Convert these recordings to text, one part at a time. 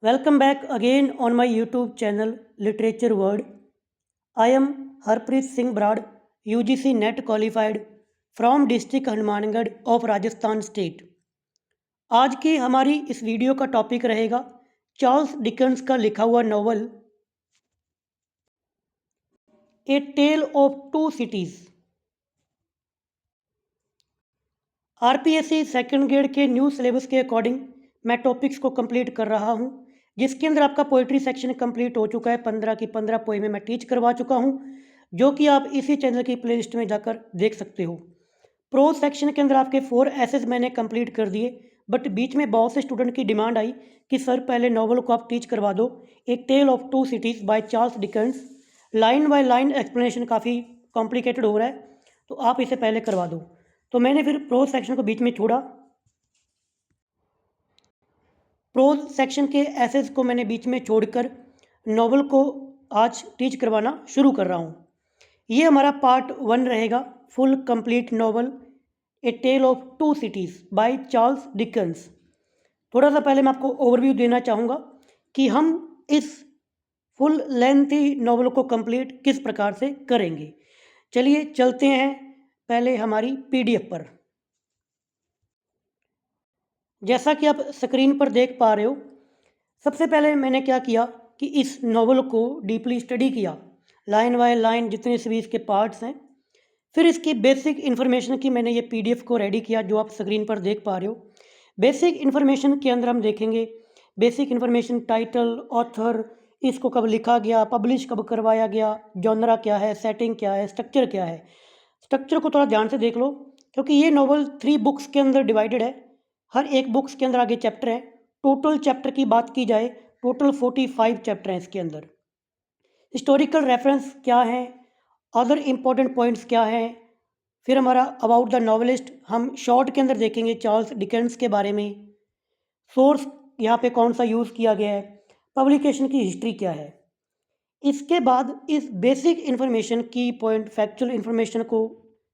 Welcome back again on my YouTube channel Literature World. I am Harpreet Singh Brar, UGC NET qualified from district Hanumangarh of Rajasthan state. आज की हमारी इस video का topic रहेगा Charles Dickens का लिखा हुआ novel a tell of to cities. RPSC second grade के न्यू सिलेबस के अकॉर्डिंग मैं टॉपिक्स को कंप्लीट कर रहा हूं, जिसके अंदर आपका पोइट्री सेक्शन कंप्लीट हो चुका है। 15 की 15 पोएमें मैं टीच करवा चुका हूं, जो कि आप इसी चैनल की प्लेलिस्ट में जाकर देख सकते हो। प्रोज सेक्शन के अंदर आपके 4 एसेज मैंने कंप्लीट कर दिए, बट बीच में बहुत से स्टूडेंट की डिमांड आई कि सर पहले नॉवल को आप टीच करवा दो, a tell of to cities by Charles Dickens. Line by line explanation काफ़ी कॉम्प्लिकेटेड हो रहा है, तो आप इसे पहले करवा दो। तो मैंने फिर प्रोज सेक्शन को बीच में छोड़ा। प्रोज सेक्शन के एसेज को मैंने बीच में छोड़कर नॉवल को आज टीच करवाना शुरू कर रहा हूँ। ये हमारा पार्ट 1 रहेगा, full complete novel a tell of to cities by Charles Dickens. थोड़ा सा पहले मैं आपको ओवरव्यू देना चाहूँगा कि हम इस फुल लेंथी नॉवल को कंप्लीट किस प्रकार से करेंगे। चलिए चलते हैं पहले हमारी पीडीएफ पर। जैसा कि आप स्क्रीन पर देख पा रहे हो, सबसे पहले मैंने क्या किया कि इस नॉवल को डीपली स्टडी किया, लाइन बाय लाइन जितने भी इसके पार्ट्स हैं। फिर इसकी बेसिक इन्फॉर्मेशन की मैंने ये पीडीएफ को रेडी किया, जो आप स्क्रीन पर देख पा रहे हो। बेसिक इन्फॉर्मेशन के अंदर हम देखेंगे बेसिक इन्फॉर्मेशन, टाइटल, ऑथर, इसको कब लिखा गया, पब्लिश कब करवाया गया, जॉनरा क्या है, सेटिंग क्या है, स्ट्रक्चर क्या है। स्ट्रक्चर को थोड़ा ध्यान से देख लो, क्योंकि ये नॉवल 3 बुक्स के अंदर डिवाइडेड है। हर एक बुक्स के अंदर आगे चैप्टर है। टोटल चैप्टर की बात की जाए, टोटल 45 चैप्टर हैं इसके अंदर। हिस्टोरिकल रेफरेंस क्या है, अदर इम्पोर्टेंट पॉइंट्स क्या हैं, फिर हमारा अबाउट द नॉवलिस्ट हम शॉर्ट के अंदर देखेंगे चार्ल्स डिकेंस के बारे में। सोर्स यहाँ पे कौन सा यूज़ किया गया है, पब्लिकेशन की हिस्ट्री क्या है। इसके बाद इस बेसिक इन्फॉर्मेशन की पॉइंट फैक्चुअल इन्फॉर्मेशन को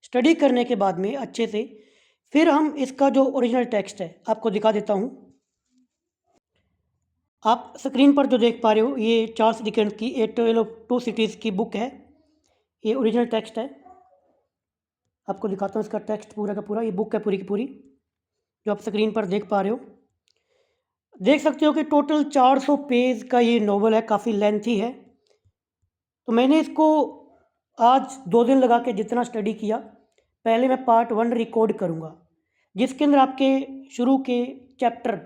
स्टडी करने के बाद में अच्छे से फिर हम इसका जो ओरिजिनल टेक्स्ट है आपको दिखा देता हूँ। आप स्क्रीन पर जो देख पा रहे हो, ये चार्ल्स डिकेंस की ए टेल ऑफ टू सिटीज़ की बुक है। ये ओरिजिनल टेक्स्ट है, आपको दिखाता हूँ इसका टेक्स्ट पूरा का पूरा। ये बुक है पूरी की पूरी, जो आप स्क्रीन पर देख पा रहे हो। देख सकते हो कि टोटल 400 पेज का ये नॉवल है, काफ़ी लेंथी है। तो मैंने इसको आज 2 दिन लगा के जितना स्टडी किया, पहले मैं पार्ट 1 रिकॉर्ड करूँगा, जिसके अंदर आपके शुरू के चैप्टर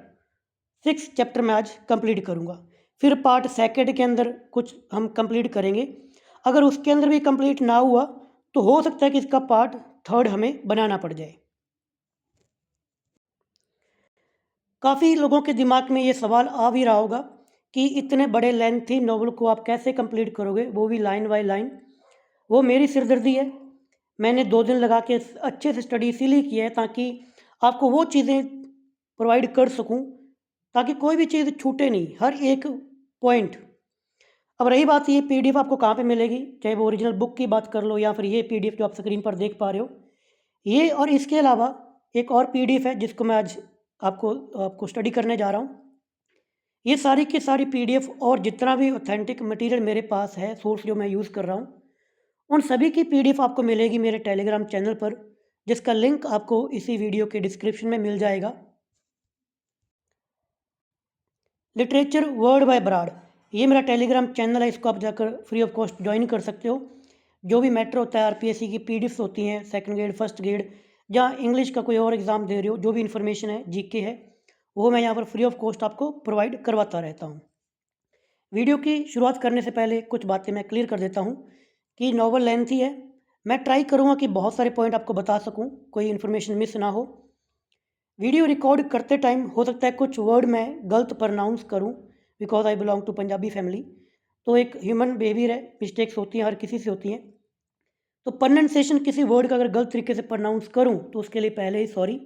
6 चैप्टर मैं आज कंप्लीट करूँगा। फिर पार्ट 2 के अंदर कुछ हम कंप्लीट करेंगे। अगर उसके अंदर भी कंप्लीट ना हुआ तो हो सकता है कि इसका पार्ट 3 हमें बनाना पड़ जाए। काफ़ी लोगों के दिमाग में ये सवाल आ भी रहा होगा कि इतने बड़े लेंथी नॉवल को आप कैसे कंप्लीट करोगे, वो भी लाइन बाय लाइन। वो मेरी सिरदर्दी है। मैंने 2 दिन लगा के अच्छे से स्टडी इसीलिए की है ताकि आपको वो चीज़ें प्रोवाइड कर सकूं, ताकि कोई भी चीज़ छूटे नहीं, हर एक पॉइंट। अब रही बात ये पीडीएफ आपको कहाँ पे मिलेगी, चाहे वो ओरिजिनल बुक की बात कर लो या फिर ये पीडीएफ जो आप स्क्रीन पर देख पा रहे हो ये, और इसके अलावा एक और पीडीएफ है जिसको मैं आज आपको स्टडी करने जा रहा हूँ। ये सारी की सारी पीडीएफ और जितना भी ऑथेंटिक मटेरियल मेरे पास है, सोर्स जो मैं यूज़ कर रहा हूँ, उन सभी की पीडीएफ आपको मिलेगी मेरे टेलीग्राम चैनल पर, जिसका लिंक आपको इसी वीडियो के डिस्क्रिप्शन में मिल जाएगा। लिटरेचर वर्ड बाय ब्राड, ये मेरा टेलीग्राम चैनल है, इसको आप जाकर फ्री ऑफ कॉस्ट ज्वाइन कर सकते हो। जो भी मैटर होता है, आरपीएससी की पीडीएफ होती हैं, सेकंड ग्रेड, फर्स्ट ग्रेड, या इंग्लिश का कोई और एग्ज़ाम दे रहे हो, जो भी इन्फॉर्मेशन है, जीके है, वो मैं यहाँ पर फ्री ऑफ कॉस्ट आपको प्रोवाइड करवाता रहता हूँ। वीडियो की शुरुआत करने से पहले कुछ बातें मैं क्लियर कर देता हूँ कि नॉवल लेंथी है। मैं ट्राई करूँगा कि बहुत सारे पॉइंट आपको बता सकूँ, कोई इन्फॉर्मेशन मिस ना हो। वीडियो रिकॉर्ड करते टाइम हो सकता है कुछ वर्ड मैं गलत प्रनाउंस करूं, because I belong to Punjabi family. तो एक ह्यूमन बिहेवियर है, मिस्टेक्स होती हैं, हर किसी से होती हैं। तो प्रोनाउंसिएशन किसी वर्ड का अगर गलत तरीके से प्रनाउंस करूं तो उसके लिए पहले ही सॉरी।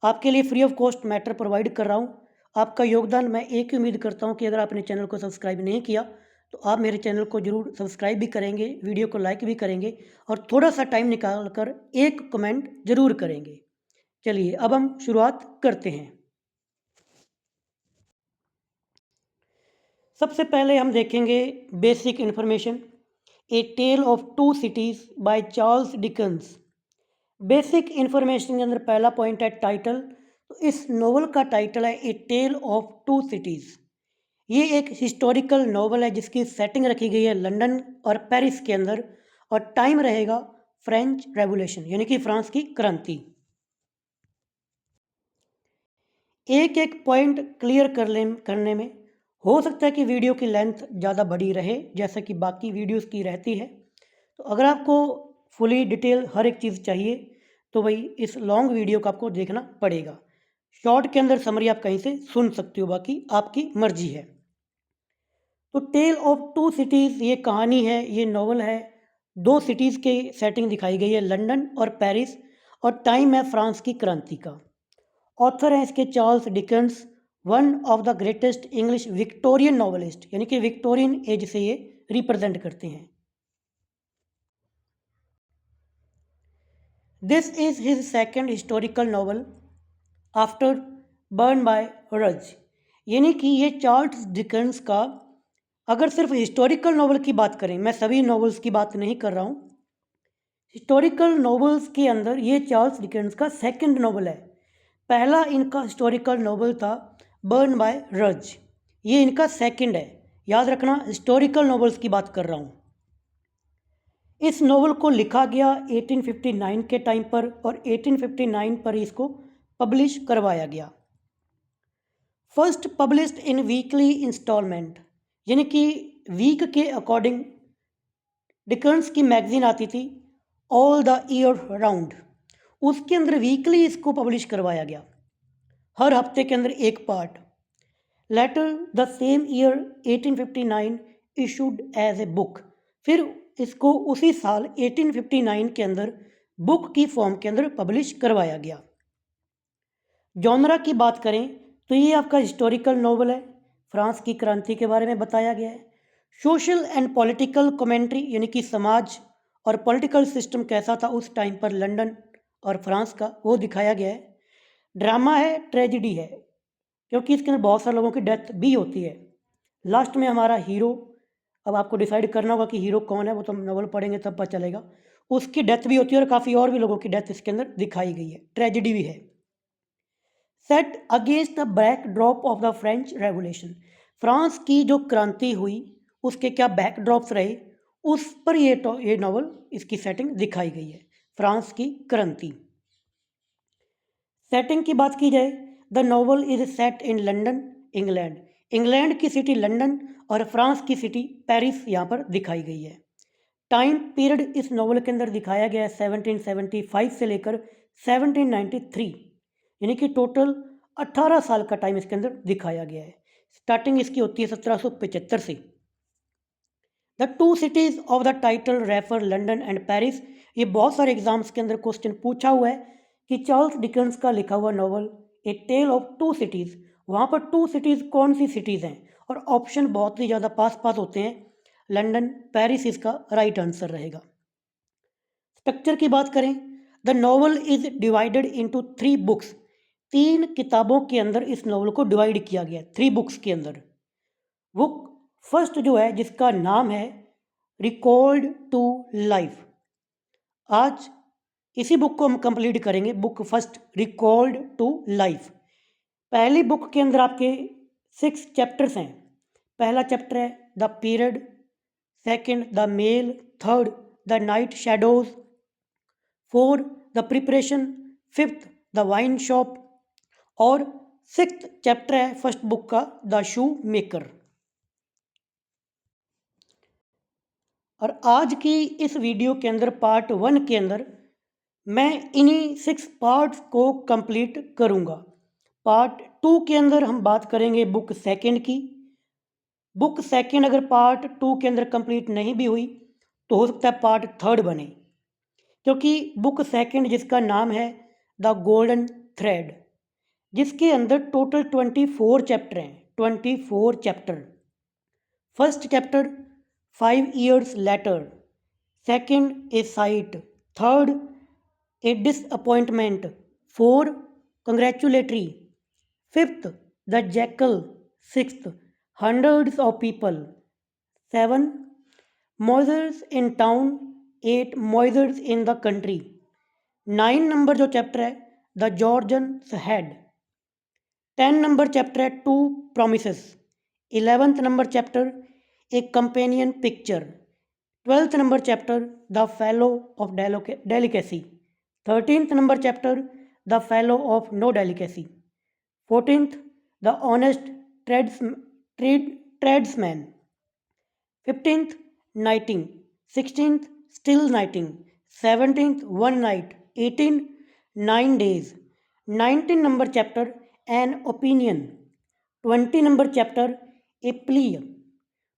आपके लिए free of cost matter provide कर रहा हूं। आपका योगदान मैं एक ही उम्मीद करता हूं कि अगर आपने चैनल को सब्सक्राइब नहीं किया तो आप मेरे चैनल को जरूर सब्सक्राइब भी करेंगे, वीडियो को लाइक भी करेंगे और थोड़ा सा टाइम निकाल कर एक कमेंट जरूर करेंगे। चलिए अब हम शुरुआत करते हैं। सबसे पहले हम देखेंगे basic information, a tell of to cities by Charles Dickens. Basic information के अंदर पहला पॉइंट है टाइटल। तो इस नॉवल का टाइटल है ए टेल ऑफ टू सिटीज़। ये एक हिस्टोरिकल नॉवल है जिसकी सेटिंग रखी गई है लंदन और पेरिस के अंदर, और टाइम रहेगा फ्रेंच रेवोल्यूशन यानी कि फ्रांस की क्रांति। एक एक पॉइंट क्लियर करने में हो सकता है कि वीडियो की लेंथ ज़्यादा बड़ी रहे जैसा कि बाकी वीडियोस की रहती है। तो अगर आपको फुली डिटेल हर एक चीज़ चाहिए तो भाई इस लॉन्ग वीडियो को आपको देखना पड़ेगा। शॉर्ट के अंदर समरी आप कहीं से सुन सकते हो, बाकी आपकी मर्जी है। तो टेल ऑफ टू सिटीज़ ये कहानी है, ये नॉवल है। दो सिटीज़ के सेटिंग दिखाई गई है, लंदन और पेरिस, और टाइम है फ्रांस की क्रांति का। ऑथर हैं इसके Charles Dickens, one of the greatest English Victorian novelist, यानी कि विक्टोरियन एज से ये रिप्रेजेंट करते हैं। This is his second historical novel after Barnaby Rudge, यानी कि ये चार्ल्स डिकेंस का, अगर सिर्फ हिस्टोरिकल नॉवल की बात करें, मैं सभी नॉवेल्स की बात नहीं कर रहा हूँ, हिस्टोरिकल नॉवेल्स के अंदर ये चार्ल्स डिकेंस का सेकंड नॉवल है। पहला इनका हिस्टोरिकल नॉवल था बर्न बाय रज, ये इनका सेकंड है। याद रखना, हिस्टोरिकल नॉवेल्स की बात कर रहा हूँ। इस नॉवल को लिखा गया 1859 के टाइम पर, और 1859 पर इसको पब्लिश करवाया गया। First published in weekly instalment, यानी कि वीक के अकॉर्डिंग डिकेंस की मैगजीन आती थी ऑल द ईयर राउंड, उसके अंदर वीकली इसको पब्लिश करवाया गया, हर हफ्ते के अंदर एक part. Later the same year 1859 issued as a book, फिर इसको उसी साल 1859 के अंदर बुक की फॉर्म के अंदर पब्लिश करवाया गया। जॉनरा की बात करें तो ये आपका हिस्टोरिकल नॉवल है, फ्रांस की क्रांति के बारे में बताया गया है। सोशल एंड पॉलिटिकल कमेंट्री, यानी कि समाज और पॉलिटिकल सिस्टम कैसा था उस टाइम पर लंदन और फ्रांस का, वो दिखाया गया है। ड्रामा है, ट्रेजिडी है, क्योंकि इसके अंदर बहुत सारे लोगों की डेथ भी होती है। लास्ट में हमारा हीरो, अब आपको डिसाइड करना होगा कि हीरो कौन है, वो तो हम नॉवल पढ़ेंगे तब पता चलेगा, उसकी डेथ भी होती है, और काफ़ी और भी लोगों की डेथ इसके अंदर दिखाई गई है, ट्रेजिडी भी है। Set against the backdrop of the French revolution, France की जो क्रांति हुई उसके क्या बैकड्रॉप्स रहे, उस पर ये नॉवल, इसकी सेटिंग दिखाई गई है, फ्रांस की क्रांति। सेटिंग की बात की जाए, the novel is set in London England, England की सिटी लंदन और फ्रांस की सिटी पेरिस यहाँ पर दिखाई गई है। टाइम पीरियड इस नॉवल के अंदर दिखाया गया है 1775 से लेकर 1793, यानी कि टोटल 18 साल का टाइम इसके अंदर दिखाया गया है। स्टार्टिंग इसकी होती है 1775 से। The two cities of the title refer London and Paris, ये बहुत सारे एग्जाम्स के अंदर क्वेश्चन पूछा हुआ है कि चार्ल्स डिकेंस का लिखा हुआ novel a tell of to cities, वहाँ पर टू सिटीज़ कौन सी सिटीज़ हैं, और ऑप्शन बहुत ही ज़्यादा पास पास होते हैं, लंदन पेरिस इसका राइट आंसर रहेगा। स्ट्रक्चर की बात करें, the novel is divided into 3 books, 3 किताबों के अंदर इस नॉवल को डिवाइड किया गया, 3 बुक्स के अंदर। बुक फर्स्ट जो है जिसका नाम है रिकॉल्ड टू लाइफ, आज इसी बुक को हम कंप्लीट करेंगे, book first recalled to life. पहली बुक के अंदर आपके 6 चैप्टर्स हैं। पहला चैप्टर है the period, second the mail, third the night shadows, fourth the preparation, fifth the wine shop, और सिक्स्थ चैप्टर है फर्स्ट बुक का द शू मेकर। और आज की इस वीडियो के अंदर पार्ट 1 के अंदर मैं इन्हीं 6 पार्ट्स को कंप्लीट करूंगा। पार्ट 2 के अंदर हम बात करेंगे बुक सेकंड की। बुक सेकंड अगर पार्ट 2 के अंदर कंप्लीट नहीं भी हुई तो हो सकता है पार्ट 3 बने, क्योंकि बुक सेकंड जिसका नाम है द गोल्डन थ्रेड, जिसके अंदर टोटल 24 चैप्टर हैं, 24 chapter. First chapter 5 years later, second a sight, third a disappointment, four congratulatory, fifth the jackal, sixth hundreds of people. 7. Moisures in town, 8 moisures in the country. 9 number जो chapter है the gorgon's head. 10 number chapter है two promises. 11th number chapter a companion picture. 12th number chapter the fellow of delicacy. 13th number chapter the fellow of no delicacy. 14th the honest tradesman. 15th knitting. 16th still knitting. 17th one night. 18 9 days. 19 number chapter an opinion. 20 number chapter a plea.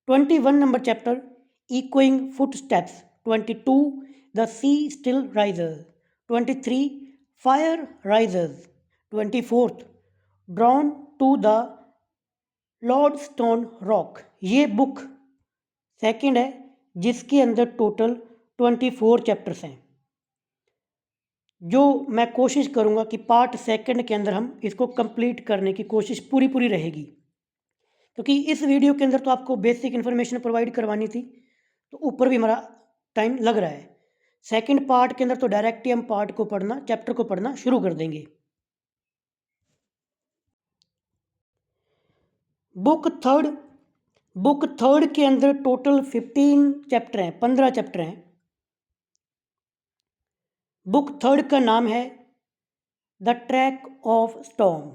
21 number chapter echoing footsteps. 22 the sea still rises. 23 fire rises. 24th drawn to the lodestone rock. ये book second है जिसके अंदर total 24 chapters हैं, जो मैं कोशिश करूँगा कि पार्ट सेकंड के अंदर हम इसको कंप्लीट करने की कोशिश पूरी रहेगी, क्योंकि इस वीडियो के अंदर तो आपको बेसिक इन्फॉर्मेशन प्रोवाइड करवानी थी, तो ऊपर भी हमारा टाइम लग रहा है. सेकंड पार्ट के अंदर तो डायरेक्ट ही हम पार्ट को पढ़ना, चैप्टर को पढ़ना शुरू कर देंगे. बुक थर्ड के अंदर टोटल 15 चैप्टर हैं, 15 चैप्टर हैं. बुक थर्ड का नाम है the track of storm.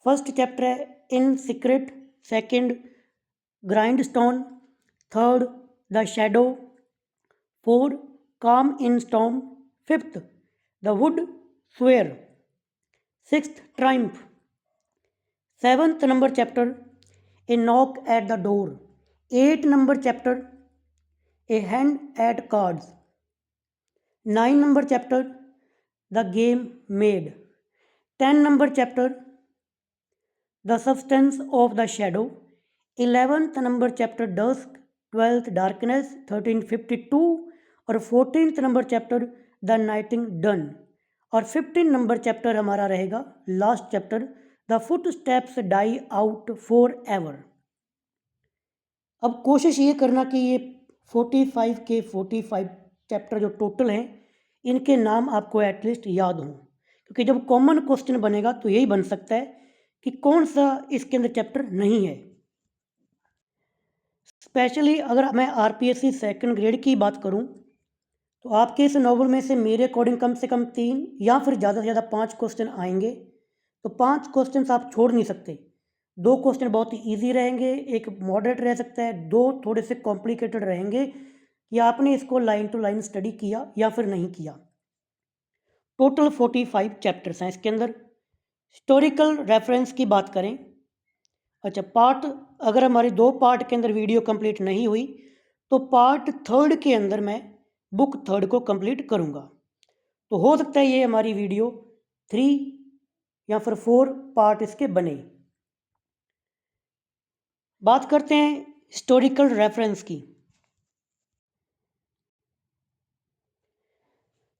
First chapter है in secret. Second grindstone. Third the shadow. 4 calm in storm. 5th the wood sawyer. 6th triumph. 7th number chapter a knock at the door. 8 number chapter a hand at cards. 9 number chapter the game made. 10 number chapter the substance of the shadow. 11th number chapter dusk. 12th darkness. 13th 52 और 14th number chapter the knitting done. और 15 number chapter हमारा रहेगा last chapter the footsteps die out for ever. अब कोशिश ये करना कि ये 45 के 45 चैप्टर जो टोटल हैं इनके नाम आपको एटलीस्ट याद हों, क्योंकि जब कॉमन क्वेश्चन बनेगा तो यही बन सकता है कि कौन सा इसके अंदर चैप्टर नहीं है. स्पेशली अगर मैं आरपीएससी सेकंड ग्रेड की बात करूं तो आपके इस नॉवल में से मेरे अकॉर्डिंग कम से कम 3 या फिर ज़्यादा से ज़्यादा 5 क्वेश्चन आएंगे. तो 5 क्वेश्चन आप छोड़ नहीं सकते. 2 क्वेश्चन बहुत ही ईजी रहेंगे, एक मॉडरेट रह सकता है, 2 थोड़े से कॉम्प्लिकेटेड रहेंगे कि आपने इसको लाइन टू लाइन स्टडी किया या फिर नहीं किया. टोटल 45 चैप्टर्स हैं इसके अंदर. हिस्टोरिकल रेफरेंस की बात करें, अच्छा पार्ट अगर हमारी 2 पार्ट के अंदर वीडियो कंप्लीट नहीं हुई तो पार्ट थर्ड के अंदर मैं बुक थर्ड को कंप्लीट करूँगा. तो हो सकता है ये हमारी वीडियो 3 या फिर 4 पार्ट इसके बने. बात करते हैं हिस्टोरिकल रेफरेंस की.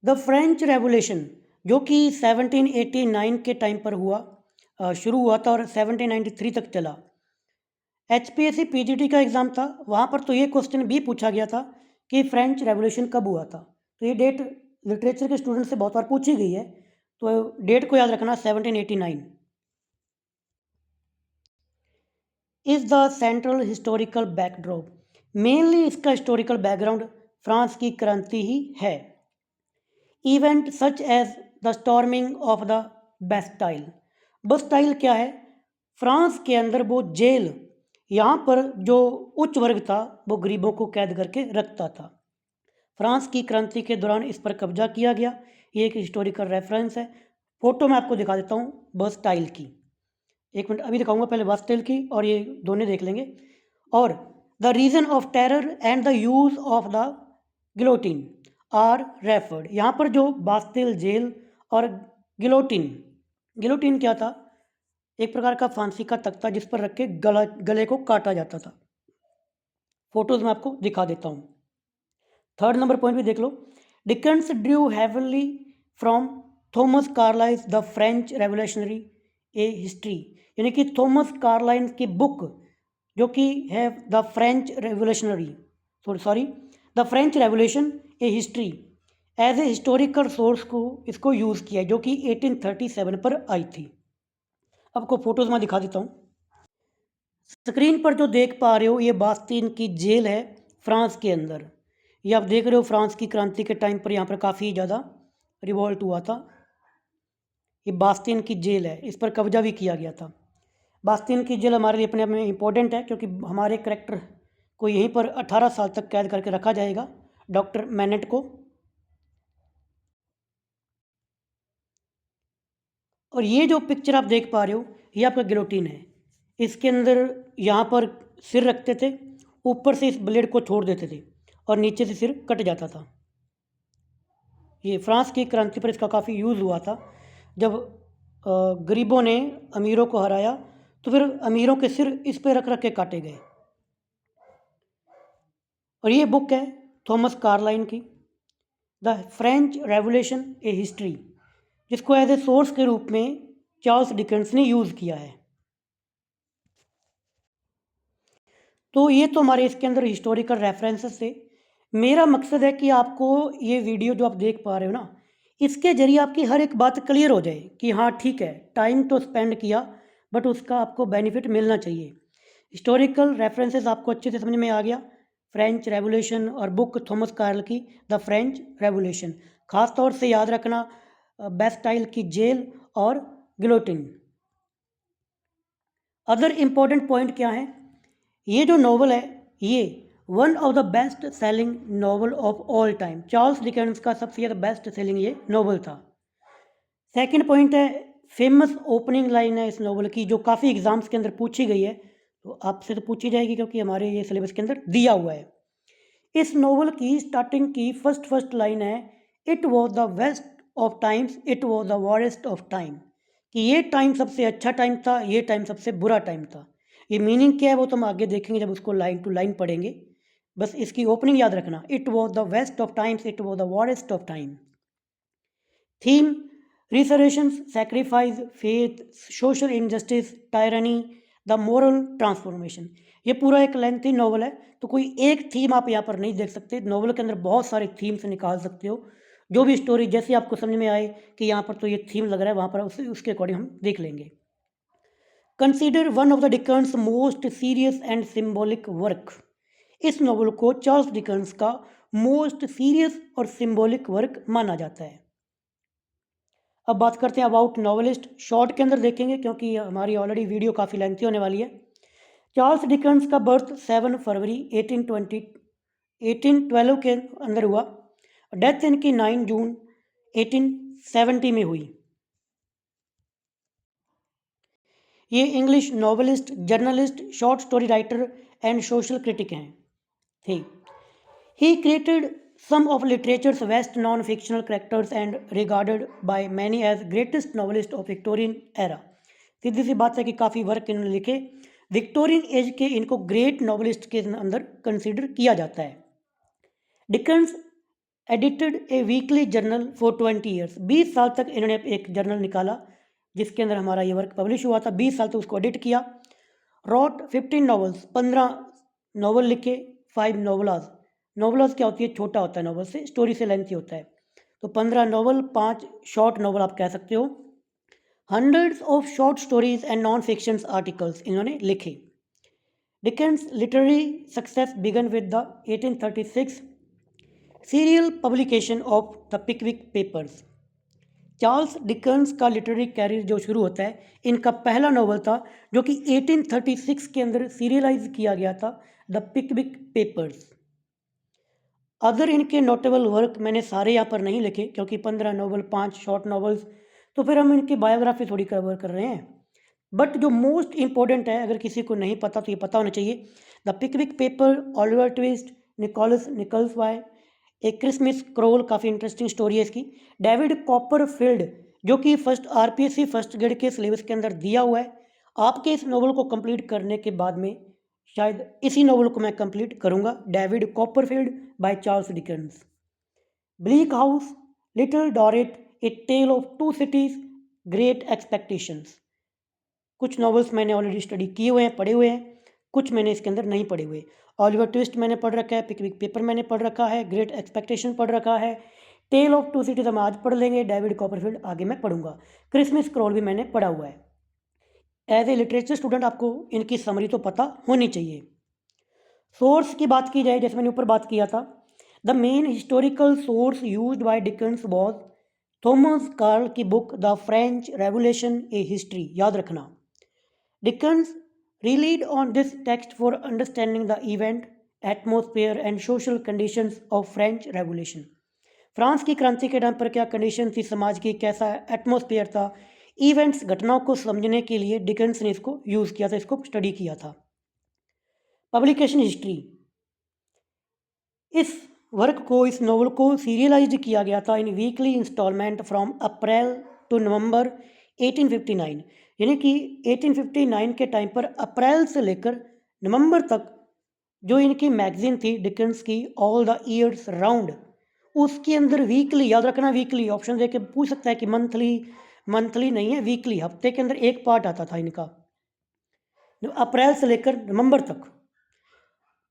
द फ्रेंच रेवोल्यूशन जो कि 1789 के टाइम पर शुरू हुआ था और 1793 तक चला. एचपीएससी पीजीटी का एग्ज़ाम था, वहाँ पर तो ये क्वेश्चन भी पूछा गया था कि फ्रेंच रेवोल्यूशन कब हुआ था. तो ये डेट लिटरेचर के स्टूडेंट से बहुत बार पूछी गई है, तो डेट को याद रखना 1789. Is the central historical backdrop. Mainly इसका हिस्टोरिकल बैकग्राउंड फ्रांस की क्रांति ही है. Event such as the storming of the Bastille. Bastille क्या है? फ्रांस के अंदर वो जेल, यहाँ पर जो उच्च वर्ग था वो गरीबों को कैद करके रखता था. फ्रांस की क्रांति के दौरान इस पर कब्जा किया गया. ये एक हिस्टोरिकल रेफरेंस है. फोटो मैं आपको दिखा देता हूँ बस्टाइल की. एक मिनट अभी दिखाऊंगा, पहले बस्टाइल की और ये दोनों देख लेंगे. और the region of terror and the use of the guillotine are referred. यहाँ पर जो बास्तिल जेल और गिलोटिन क्या था? एक प्रकार का फांसी का तख्ता जिस पर रख के गले को काटा जाता था. फोटोज मैं आपको दिखा देता हूँ. थर्ड नंबर पॉइंट भी देख लो. Dickens drew heavenly from Thomas Carlyle the French revolutionary a history. यानी कि थॉमस कार्लाइल की बुक जो कि है the French revolutionary the French revolution a history, as a historical source को इसको यूज़ किया है, जो कि 1837 पर आई थी। आपको फोटोज़ में दिखा देता हूँ। स्क्रीन पर जो देख पा रहे हो ये बास्तीन की जेल है फ्रांस के अंदर। ये आप देख रहे हो फ्रांस की क्रांति के टाइम पर यहाँ पर काफ़ी ज़्यादा रिवॉल्ट हुआ था। ये बास्तीन की जेल है, इस पर कब्जा भी किया गया था। बास्तीन की जेल हमारे लिए अपने आप में इम्पोर्टेंट है, क्योंकि हमारे करैक्टर को यहीं पर 18 साल तक कैद करके रखा जाएगा, डॉक्टर मैनेट को। और ये जो पिक्चर आप देख पा रहे हो ये आपका गिलोटिन है। इसके अंदर यहाँ पर सिर रखते थे, ऊपर से इस ब्लेड को छोड़ देते थे और नीचे से सिर कट जाता था। ये फ्रांस की क्रांति पर इसका काफ़ी यूज़ हुआ था। जब गरीबों ने अमीरों को हराया तो फिर अमीरों के सिर इस पे रख रख के काटे गए। और ये बुक है थॉमस कार्लाइन की, the French revolution a history, जिसको एज ए सोर्स के रूप में चार्ल्स डिकेंस ने यूज़ किया है। तो ये तो हमारे इसके अंदर हिस्टोरिकल रेफरेंसेस थे। मेरा मकसद है कि आपको ये वीडियो जो आप देख पा रहे हो ना, इसके ज़रिए आपकी हर एक बात क्लियर हो जाए कि हाँ ठीक है, टाइम तो स्पेंड किया बट उसका आपको बेनिफिट मिलना चाहिए। हिस्टोरिकल रेफरेंसेस आपको अच्छे से समझ में आ गया। फ्रेंच रेवोल्यूशन और बुक थॉमस कार्ल की द फ्रेंच रेवोल्यूशन, ख़ास तौर से याद रखना बेस्टाइल की जेल और गिलोटिन। अदर इम्पॉर्टेंट पॉइंट क्या है, ये जो नॉवल है ये one of the best selling novel of all time, Charles Dickens का सबसे ज़्यादा बेस्ट सेलिंग ये नॉवल था। सेकंड पॉइंट है, फेमस ओपनिंग लाइन है इस नॉवल की जो काफ़ी एग्जाम्स के अंदर पूछी गई है, तो आपसे तो पूछी जाएगी क्योंकि हमारे ये सिलेबस के अंदर दिया हुआ है। इस नॉवल की स्टार्टिंग की फर्स्ट लाइन है, it was the best of times, it was the worst of time, कि ये टाइम सबसे अच्छा टाइम था, ये टाइम सबसे बुरा टाइम था। ये मीनिंग क्या है वो तो हम आगे देखेंगे जब उसको लाइन टू लाइन पढ़ेंगे। बस इसकी ओपनिंग याद रखना, it was the best of times, it was the worst of time. Theme, resurrection, sacrifice, faith, social injustice, tyranny, the moral transformation. ये पूरा एक लेंथी नॉवल है, तो कोई एक थीम आप यहाँ पर नहीं देख सकते। नॉवल के अंदर बहुत सारे थीम्स निकाल सकते हो, जो भी स्टोरी जैसे आपको समझ में आए कि यहाँ पर तो ये थीम लग रहा है, वहाँ पर उसके अकॉर्डिंग हम देख लेंगे। Consider one of the Dickens most serious and symbolic work. इस नॉवल को चार्ल्स डिकेंस का मोस्ट सीरियस और सिम्बॉलिक वर्क माना जाता है। अब बात करते हैं अबाउट नॉवलिस्ट, शॉर्ट के अंदर देखेंगे क्योंकि हमारी ऑलरेडी वीडियो काफ़ी लेंथी होने वाली है। चार्ल्स डिकेंस का बर्थ 7 फरवरी 1812 के अंदर हुआ, डेथ इनकी 9 जून 1870 में हुई। ये English novelist, journalist, short story writer and social critic हैं थे। He created some of literature's best non-fictional characters and regarded by many as greatest novelist of Victorian era। सीधी सी बात है कि काफ़ी वर्क इन्होंने लिखे, विक्टोरियन एज के इनको ग्रेट नॉवलिस्ट के अंदर कंसिडर किया जाता है। Dickens edited A weekly journal for 20 years, 20 साल तक इन्होंने एक जर्नल निकाला जिसके अंदर हमारा ये वर्क पब्लिश हुआ था। 20 साल तक उसको एडिट किया। रॉट 15 नॉवेल्स, 15 नॉवल लिखे। 5 नॉवलाज, नॉवल्स क्या होती है, छोटा होता है नॉवल से, स्टोरी से लेंथी होता है, तो 15 नॉवल, 5 शॉर्ट नॉवल आप कह सकते हो। Hundreds of short stories and non fictions articles इन्होंने लिखे। Dickens literary success began with the 1836 serial publication of the Pickwick Papers. Charles Dickens का लिटरेरी कैरियर जो शुरू होता है, इनका पहला नॉवल था जो कि 1836 के अंदर सीरियलाइज किया गया था, द पिकविक पेपर्स। अदर इनके नोटेबल वर्क मैंने सारे यहाँ पर नहीं लिखे क्योंकि 15 नॉवल, 5 शॉर्ट नॉवेल्स, तो फिर हम इनकी बायोग्राफी थोड़ी कवर कर रहे हैं। बट जो मोस्ट इंपॉर्टेंट है, अगर किसी को नहीं पता तो ये पता होना चाहिए, the Pickwick Paper, Oliver Twist, Nicholas वाई, ए क्रिसमस क्रोल, काफ़ी इंटरेस्टिंग स्टोरी है इसकी। डेविड कॉपरफील्ड, जो कि फर्स्ट आरपीएससी फर्स्ट ग्रेड के सिलेबस के अंदर दिया हुआ है। आपके इस नॉवल को कंप्लीट करने के बाद में शायद इसी नॉवल को मैं कंप्लीट करूंगा, David Copperfield by Charles Dickens. Bleak House, Little Dorrit, a tell of Two Cities, Great Expectations. कुछ नॉवेल्स मैंने ऑलरेडी स्टडी किए हुए हैं, पढ़े हुए हैं। कुछ मैंने इसके अंदर नहीं पढ़े हुए। ऑलिवर ट्विस्ट मैंने पढ़ रखा है, पिकविक पेपर मैंने पढ़ रखा है, ग्रेट एक्सपेक्टेशन पढ़ रखा है, टेल ऑफ टू सिटीज हम आज पढ़ लेंगे, डेविड कॉपरफील्ड आगे मैं पढ़ूंगा, क्रिसमस क्रॉल भी मैंने पढ़ा हुआ है। एज ए लिटरेचर स्टूडेंट आपको इनकी समरी तो पता होनी चाहिए। सोर्स की बात की जाए, जैसे मैंने ऊपर बात किया था, the main historical source used by Dickens was Thomas Carl की book the French revolution a history, याद रखना। Dickens relied on this text for understanding the event, atmosphere and social conditions of French Revolution. France की क्रांति के time पर क्या condition थी, समाज की कैसा एटमॉस्फेयर था, इवेंट्स घटनाओं को समझने के लिए डिकन्स ने इसको यूज़ किया था, इसको स्टडी किया था। पब्लिकेशन हिस्ट्री, इस वर्क को, इस नॉवल को सीरियलाइज किया गया था in weekly instalment from April to November 1859, यानी कि 1859 के टाइम पर अप्रैल से लेकर नवंबर तक जो इनकी मैगजीन थी डिकन्स की, ऑल द ईयर्स राउंड, उसके अंदर वीकली, याद रखना वीकली, ऑप्शन दे के पूछ सकता है कि मंथली, मंथली नहीं है, वीकली, हफ्ते के अंदर एक पार्ट आता था इनका, अप्रैल से लेकर नवंबर तक।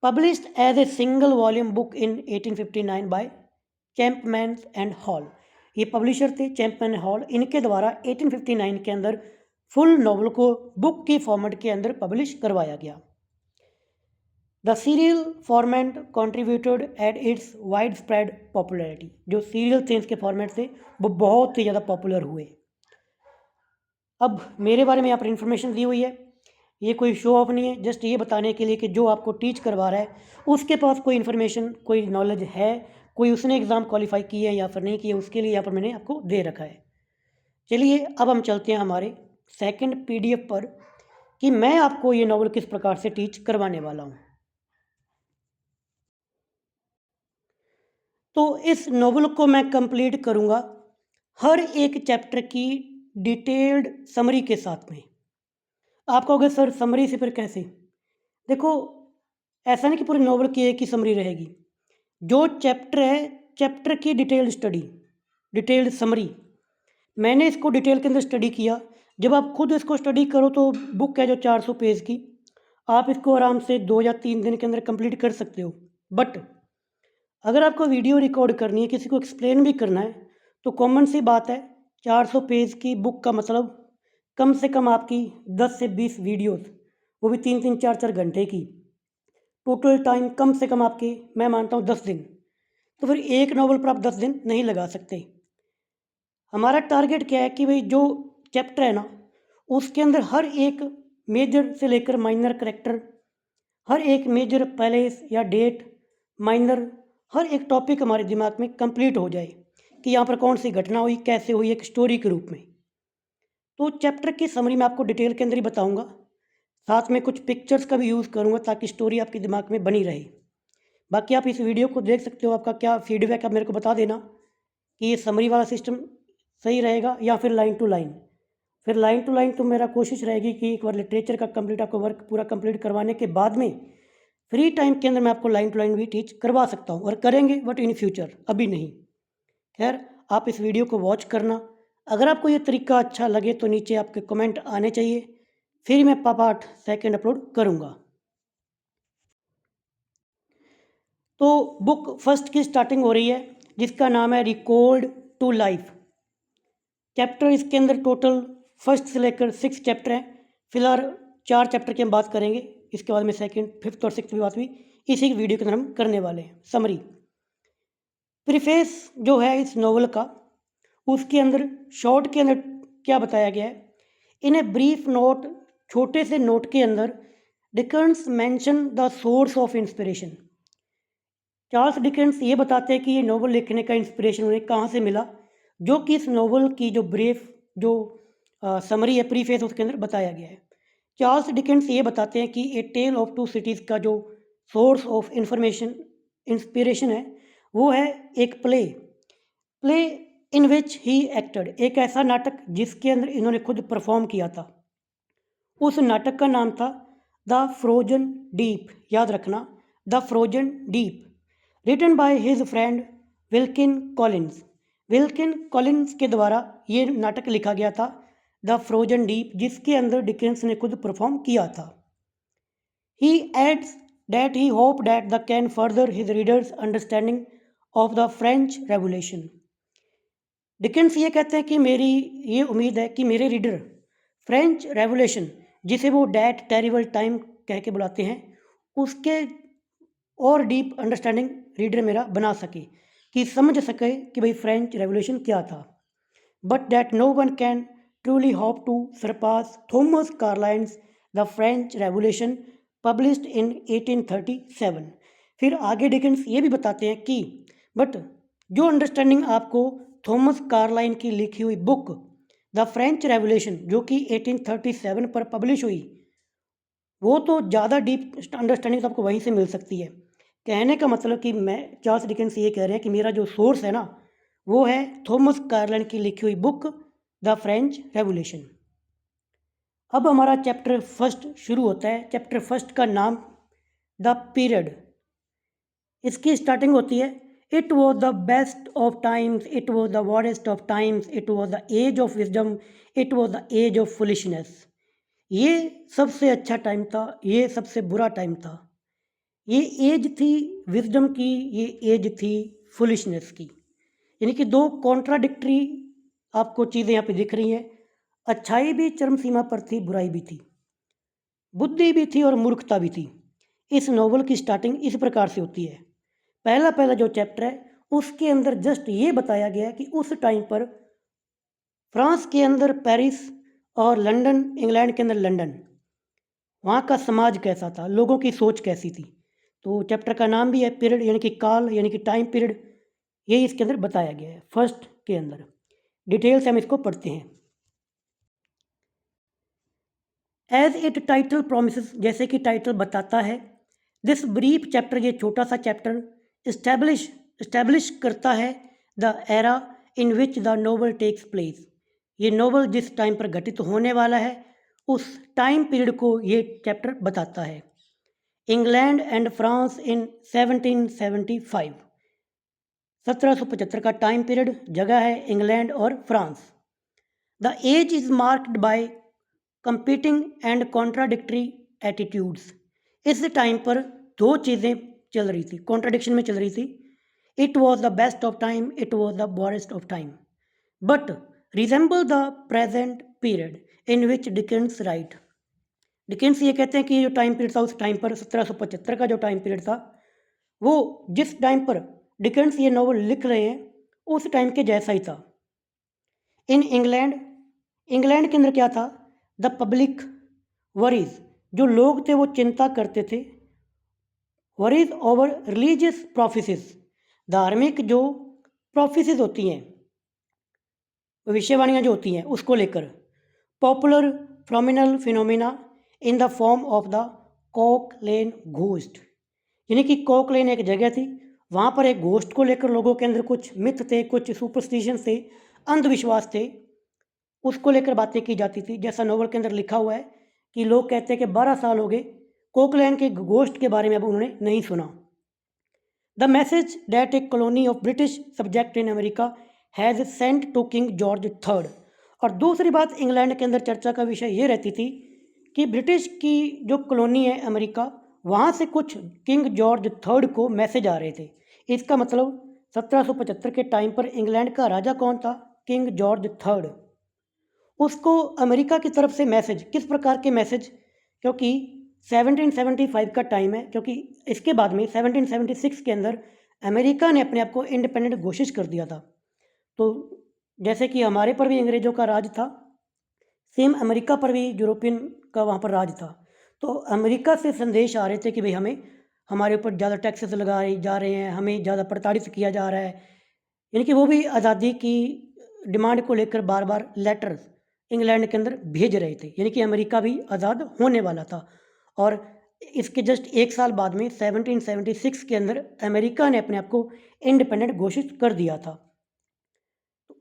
Published as a single volume book in 1859 by Chapman and Hall, ये पब्लिशर थे चैम्पमैन हॉल, इनके द्वारा 1859 के अंदर फुल नॉवल को बुक की फॉर्मेट के अंदर पब्लिश करवाया गया। The serial format contributed at its widespread popularity, जो सीरियल थे इसके फॉर्मेट से वो बहुत ही ज़्यादा पॉपुलर हुए। अब मेरे बारे में यहाँ पर इंफॉर्मेशन दी हुई है, ये कोई शो ऑफ नहीं है, जस्ट ये बताने के लिए कि जो आपको टीच करवा रहा है उसके पास कोई इन्फॉर्मेशन, कोई नॉलेज है, कोई उसने एग्ज़ाम क्वालिफाई किए या फिर नहीं किए, उसके लिए यहाँ पर मैंने आपको दे रखा है। चलिए अब हम चलते हैं हमारे सेकंड पीडीएफ पर कि मैं आपको ये नॉवल किस प्रकार से टीच करवाने वाला हूँ। तो इस नॉवल को मैं कंप्लीट करूँगा हर एक चैप्टर की डिटेल्ड समरी के साथ में। आप कहोगे सर समरी से फिर कैसे? देखो, ऐसा नहीं कि पूरे नॉवल की एक ही समरी रहेगी, जो चैप्टर है चैप्टर की डिटेल्ड स्टडी, डिटेल्ड समरी, मैंने इसको डिटेल के अंदर स्टडी किया। जब आप खुद इसको स्टडी करो तो बुक है जो 400 पेज की, आप इसको आराम से 2 या 3 दिन के अंदर कंप्लीट कर सकते हो। बट अगर आपको वीडियो रिकॉर्ड करनी है, किसी को एक्सप्लेन भी करना है, तो कॉमन सी बात है, 400 पेज की बुक का मतलब कम से कम आपकी 10 से 20 वीडियोस, वो भी 3-3, 4-4 घंटे की, टोटल टाइम कम से कम आपके, मैं मानता हूँ 10 दिन। तो फिर एक नॉवल पर आप 10 दिन नहीं लगा सकते। हमारा टारगेट क्या है कि भाई जो चैप्टर है ना, उसके अंदर हर एक मेजर से लेकर माइनर करेक्टर, हर एक मेजर पैलेस या डेट, माइनर, हर एक टॉपिक हमारे दिमाग में कंप्लीट हो जाए कि यहाँ पर कौन सी घटना हुई, कैसे हुई, एक स्टोरी के रूप में। तो चैप्टर की समरी मैं आपको डिटेल के अंदर ही बताऊँगा, साथ में कुछ पिक्चर्स का भी यूज़ करूँगा ताकि स्टोरी आपके दिमाग में बनी रहे। बाकी आप इस वीडियो को देख सकते हो, आपका क्या फीडबैक है मेरे को बता देना कि ये समरी वाला सिस्टम सही रहेगा या फिर लाइन टू लाइन। फिर लाइन टू लाइन तो मेरा कोशिश रहेगी कि एक बार लिटरेचर का कंप्लीट आपको वर्क पूरा कंप्लीट करवाने के बाद में फ्री टाइम के अंदर मैं आपको लाइन टू लाइन भी टीच करवा सकता हूँ, और करेंगे बट इन फ्यूचर, अभी नहीं। खैर, आप इस वीडियो को वॉच करना। अगर आपको ये तरीका अच्छा लगे तो नीचे आपके कमेंट आने चाहिए, फिर मैं पार्ट सेकंड अपलोड करूँगा। तो बुक फर्स्ट की स्टार्टिंग हो रही है, जिसका नाम है रिकॉल्ड टू लाइफ। चैप्टर इसके अंदर टोटल फर्स्ट से लेकर 6 चैप्टर हैं। फिलहाल 4 चैप्टर की हम बात करेंगे, इसके बाद में सेकंड, फिफ्थ और सिक्स्थ की बात भी इसी वीडियो के अंदर हम करने वाले हैं। समरी, प्रीफेस जो है इस नॉवल का, उसके अंदर शॉर्ट के अंदर क्या बताया गया है, इन ए ब्रीफ नोट, छोटे से नोट के अंदर Dickens mention the source of inspiration. Charles Dickens ये बताते हैं कि ये नॉवल लिखने का इंस्पिरेशन उन्हें कहाँ से मिला, जो कि इस नॉवल की जो ब्रीफ जो समरी है, प्रीफेस, उसके अंदर बताया गया है। चार्ल्स डिकेंस ये बताते हैं कि ए टेल ऑफ टू सिटीज़ का जो सोर्स ऑफ इंस्पिरेशन है वो है एक play in which he acted, एक ऐसा नाटक जिसके अंदर इन्होंने खुद परफॉर्म किया था। उस नाटक का नाम था द फ्रोजन डीप, याद रखना, the frozen deep, written by his friend Wilkie Collins. Wilkie Collins के द्वारा ये नाटक लिखा गया था, द फ्रोजन डीप, जिसके अंदर डिकेंस ने खुद परफॉर्म किया था। He adds that he hoped that the can further his readers' understanding of the French Revolution. Dickens ये कहते हैं कि मेरी ये उम्मीद है कि मेरे रीडर फ्रेंच रेवोल्यूशन, जिसे वो डैट टेरिबल टाइम कह के बुलाते हैं, उसके और डीप अंडरस्टैंडिंग रीडर मेरा बना सके, कि समझ सके कि भाई फ्रेंच रेवोल्यूशन क्या था. But that no one can truly hope to surpass Thomas Carlyle's the French Revolution published in 1837. फिर आगे डिकेंस ये भी बताते हैं कि बट जो अंडरस्टैंडिंग आपको थॉमस कार्लाइन की लिखी हुई बुक द फ्रेंच रेवोल्यूशन, जो कि 1837 पर पब्लिश हुई, वो तो ज़्यादा डीप अंडरस्टैंडिंग आपको वहीं से मिल सकती है. कहने का मतलब कि मैं चार्ल्स डिकेंस ये कह रहे हैं कि मेरा जो सोर्स है ना, वो है थॉमस कार्लाइन की लिखी हुई बुक द फ्रेंच रेवोल्यूशन. अब हमारा चैप्टर फर्स्ट शुरू होता है. चैप्टर फर्स्ट का नाम द पीरियड. इसकी स्टार्टिंग होती है, it was the best of times, it was the worst of times, it was the age of wisdom, it was the age of foolishness. ये सबसे अच्छा टाइम था, ये सबसे बुरा टाइम था. ये एज थी विजडम की, ये एज थी फुलिशनेस की. यानी कि दो कॉन्ट्राडिक्टरी आपको चीज़ें यहाँ पे दिख रही हैं. अच्छाई भी चरम सीमा पर थी, बुराई भी थी, बुद्धि भी थी और मूर्खता भी थी. इस नॉवल की स्टार्टिंग इस प्रकार से होती है. पहला जो चैप्टर है उसके अंदर जस्ट ये बताया गया है कि उस टाइम पर फ्रांस के अंदर पेरिस और लंदन, इंग्लैंड के अंदर लंदन, वहाँ का समाज कैसा था, लोगों की सोच कैसी थी. तो चैप्टर का नाम भी है पीरियड, यानी कि काल, यानी कि टाइम पीरियड. यही इसके अंदर बताया गया है फर्स्ट के अंदर. डिटेल से हम इसको पढ़ते हैं. एज इट टाइटल प्रोमिसेस, जैसे कि टाइटल बताता है, दिस ब्रीफ चैप्टर, ये छोटा सा चैप्टर इस्टेब्लिश करता है the era in which the novel takes place. ये नोवेल जिस टाइम पर घटित होने वाला है उस टाइम पीरियड को ये चैप्टर बताता है. England and France in 1775. 1775 का टाइम पीरियड, जगह है इंग्लैंड और France. The age is marked by competing and contradictory attitudes. इस टाइम पर दो चीज़ें चल रही थी, कॉन्ट्राडिक्शन में चल रही थी. It was the best of time, it was the worst of time, but resemble the present period in which Dickens right. Dickens ये कहते हैं कि जो टाइम पीरियड था उस टाइम पर 1775 का जो टाइम पीरियड था, वो जिस टाइम पर डिकेंस ये नॉवल लिख रहे हैं उस टाइम के जैसा ही था. इन इंग्लैंड के अंदर क्या था, द पब्लिक वरीज, जो लोग थे वो चिंता करते थे, वरीज ओवर रिलीजियस प्रोफेसिस, धार्मिक जो प्रोफेसिस होती हैं, भविष्यवाणियाँ जो होती हैं उसको लेकर. Popular phenomenal phenomena in the form of the Cock Lane ghost. यानी कि कॉक लेन एक जगह थी, वहाँ पर एक घोस्ट को लेकर लोगों के अंदर कुछ मिथ थे, कुछ सुपरस्टिशन थे, अंधविश्वास थे, उसको लेकर बातें की जाती थी. जैसा नोवेल के अंदर लिखा हुआ है कि लोग कहते हैं कि 12 साल हो गए कोकलैन के घोस्ट के बारे में अब उन्होंने नहीं सुना. The message that a colony of British subject in America has sent to King George third. और दूसरी बात इंग्लैंड के अंदर चर्चा का विषय ये रहती थी कि ब्रिटिश की जो कॉलोनी है अमेरिका, वहाँ से कुछ किंग जॉर्ज थर्ड को मैसेज आ रहे थे. इसका मतलब 1775 के टाइम पर इंग्लैंड का राजा कौन था, किंग जॉर्ज थर्ड. उसको अमेरिका की तरफ से मैसेज, किस प्रकार के मैसेज, क्योंकि 1775 का टाइम है, क्योंकि इसके बाद में 1776 के अंदर अमेरिका ने अपने आप को इंडिपेंडेंट घोषित कर दिया था. तो जैसे कि हमारे पर भी अंग्रेज़ों का राज था, सेम अमेरिका पर भी यूरोपियन का वहाँ पर राज था. तो अमेरिका से संदेश आ रहे थे कि भाई हमें, हमारे ऊपर ज़्यादा टैक्सेस लगाए जा रहे हैं, हमें ज़्यादा प्रताड़ित किया जा रहा है. यानी कि वो भी आज़ादी की डिमांड को लेकर बार बार लेटर्स इंग्लैंड के अंदर भेज रहे थे. यानी कि अमेरिका भी आज़ाद होने वाला था. और इसके जस्ट एक साल बाद में 1776 के अंदर अमेरिका ने अपने आप को इंडिपेंडेंट घोषित कर दिया था.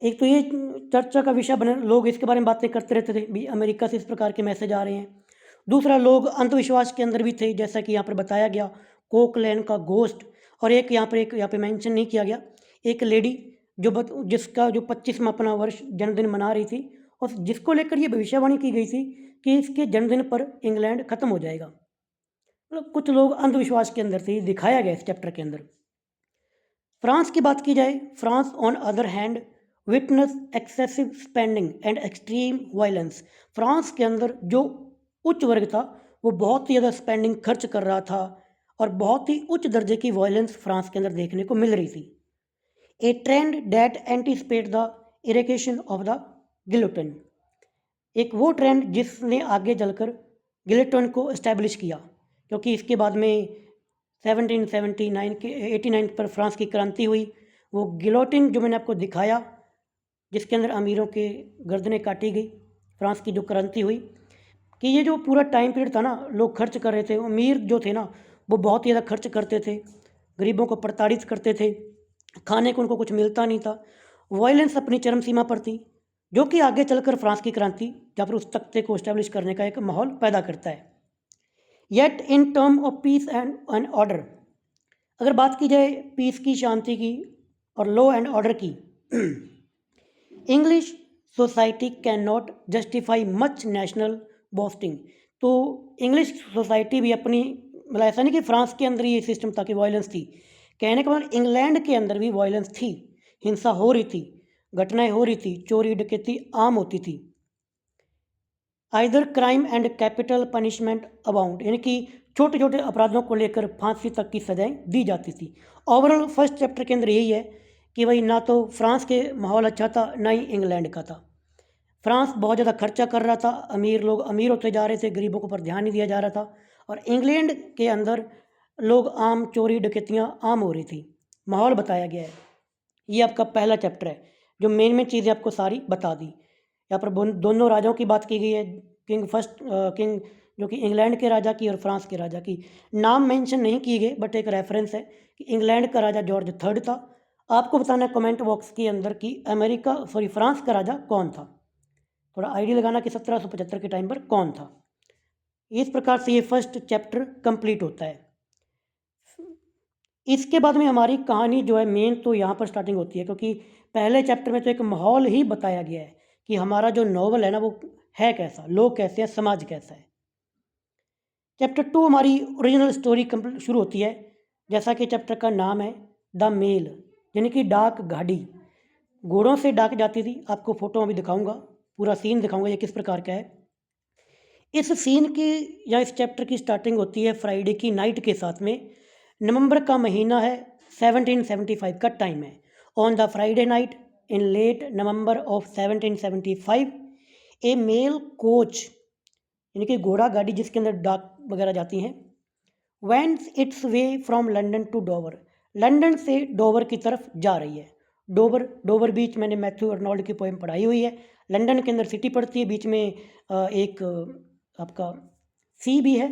एक तो ये चर्चा का विषय बने, लोग इसके बारे में बातें करते रहते थे भी अमेरिका से इस प्रकार के मैसेज आ रहे हैं. दूसरा, लोग अंधविश्वास के अंदर भी थे, जैसा कि यहाँ पर बताया गया कोकलैन का घोस्ट. और एक यहाँ पे मेंशन नहीं किया गया, एक लेडी जिसका जो 25वां अपना वर्ष जन्मदिन मना रही थी, और जिसको लेकर ये भविष्यवाणी की गई थी कि इसके जन्मदिन पर इंग्लैंड ख़त्म हो जाएगा. मतलब कुछ लोग अंधविश्वास के अंदर से दिखाया गया इस चैप्टर के अंदर। फ्रांस की बात की जाए, France on other hand witness excessive spending and extreme violence. France के अंदर जो उच्च वर्ग था वो बहुत ही ज़्यादा स्पेंडिंग खर्च कर रहा था और बहुत ही उच्च दर्जे की वायलेंस फ्रांस के अंदर देखने को मिल रही थी। A trend that anticipate the erection of the guillotine, एक वो ट्रेंड जिसने आगे चलकर गिलेटन को इस्टेब्लिश किया, क्योंकि इसके बाद में 1779 के 89 पर फ्रांस की क्रांति हुई। वो गिलोटिन जो मैंने आपको दिखाया जिसके अंदर अमीरों के गर्दनें काटी गई, फ्रांस की जो क्रांति हुई, कि ये जो पूरा टाइम पीरियड था ना, लोग खर्च कर रहे थे, अमीर जो थे ना वो बहुत ही ज़्यादा खर्च करते थे, गरीबों को प्रताड़ित करते थे, खाने को उनको कुछ मिलता नहीं था, वायलेंस अपनी चरम सीमा पर थी, जो कि आगे चलकर फ्रांस की क्रांति जहाँ पर उस तख्ते को इस्टेब्लिश करने का एक माहौल पैदा करता है। Yet in term of peace and order, अगर बात की जाए पीस की, शांति की और लॉ एंड ऑर्डर की, English society can not justify much national boasting. तो इंग्लिश सोसाइटी भी अपनी, मतलब ऐसा नहीं कि फ्रांस के अंदर ये सिस्टम था कि वायलेंस थी, कहने का मतलब इंग्लैंड के अंदर भी वायलेंस थी, हिंसा हो रही थी, घटनाएं हो रही थी, चोरी डकैती आम होती थी। Either crime and capital punishment abound, यानी कि छोटे छोटे अपराधों को लेकर फांसी तक की सजाएं दी जाती थी। ओवरऑल फर्स्ट चैप्टर के अंदर यही है कि भाई ना तो फ्रांस के माहौल अच्छा था ना ही इंग्लैंड का था। फ्रांस बहुत ज़्यादा खर्चा कर रहा था, अमीर लोग अमीर होते जा रहे थे, गरीबों के ऊपर ध्यान नहीं दिया जा रहा था, और इंग्लैंड के अंदर लोग आम चोरी डकैतियाँ आम हो रही थी, माहौल बताया गया है। ये आपका पहला चैप्टर है जो मेन चीज़ें आपको सारी बता दी। यहाँ पर दोनों राजाओं की बात की गई है, किंग जो कि इंग्लैंड के राजा की और फ्रांस के राजा की। नाम मेंशन नहीं किए गए बट एक रेफरेंस है कि इंग्लैंड का राजा जॉर्ज थर्ड था। आपको बताना है कमेंट बॉक्स के अंदर कि फ्रांस का राजा कौन था, थोड़ा आइडिया लगाना कि 1775 के टाइम पर कौन था। इस प्रकार से ये फर्स्ट चैप्टर कंप्लीट होता है। इसके बाद में हमारी कहानी जो है मेन तो यहाँ पर स्टार्टिंग होती है, क्योंकि पहले चैप्टर में तो एक माहौल ही बताया गया है कि हमारा जो नॉवल है ना वो है कैसा, लोग कैसे हैं, समाज कैसा है। चैप्टर 2 हमारी ओरिजिनल स्टोरी शुरू होती है, जैसा कि चैप्टर का नाम है द मेल, यानी कि डाक गाड़ी। घोड़ों से डाक जाती थी, आपको फोटो अभी दिखाऊंगा, पूरा सीन दिखाऊंगा ये किस प्रकार का है। इस सीन की या इस चैप्टर की स्टार्टिंग होती है फ्राइडे की नाइट के साथ में। नवंबर का महीना है, 1775 का टाइम है। On the Friday night in late November of 1775 a mail coach, यानी कि घोड़ा गाड़ी जिसके अंदर डाक वगैरह जाती हैं, wends its way from London to Dover, London से डोवर की तरफ जा रही है। डोवर बीच मैंने मैथ्यू अर्नोल्ड की पोएम पढ़ाई हुई है। लंदन के अंदर सिटी पड़ती है, बीच में एक आपका सी भी है,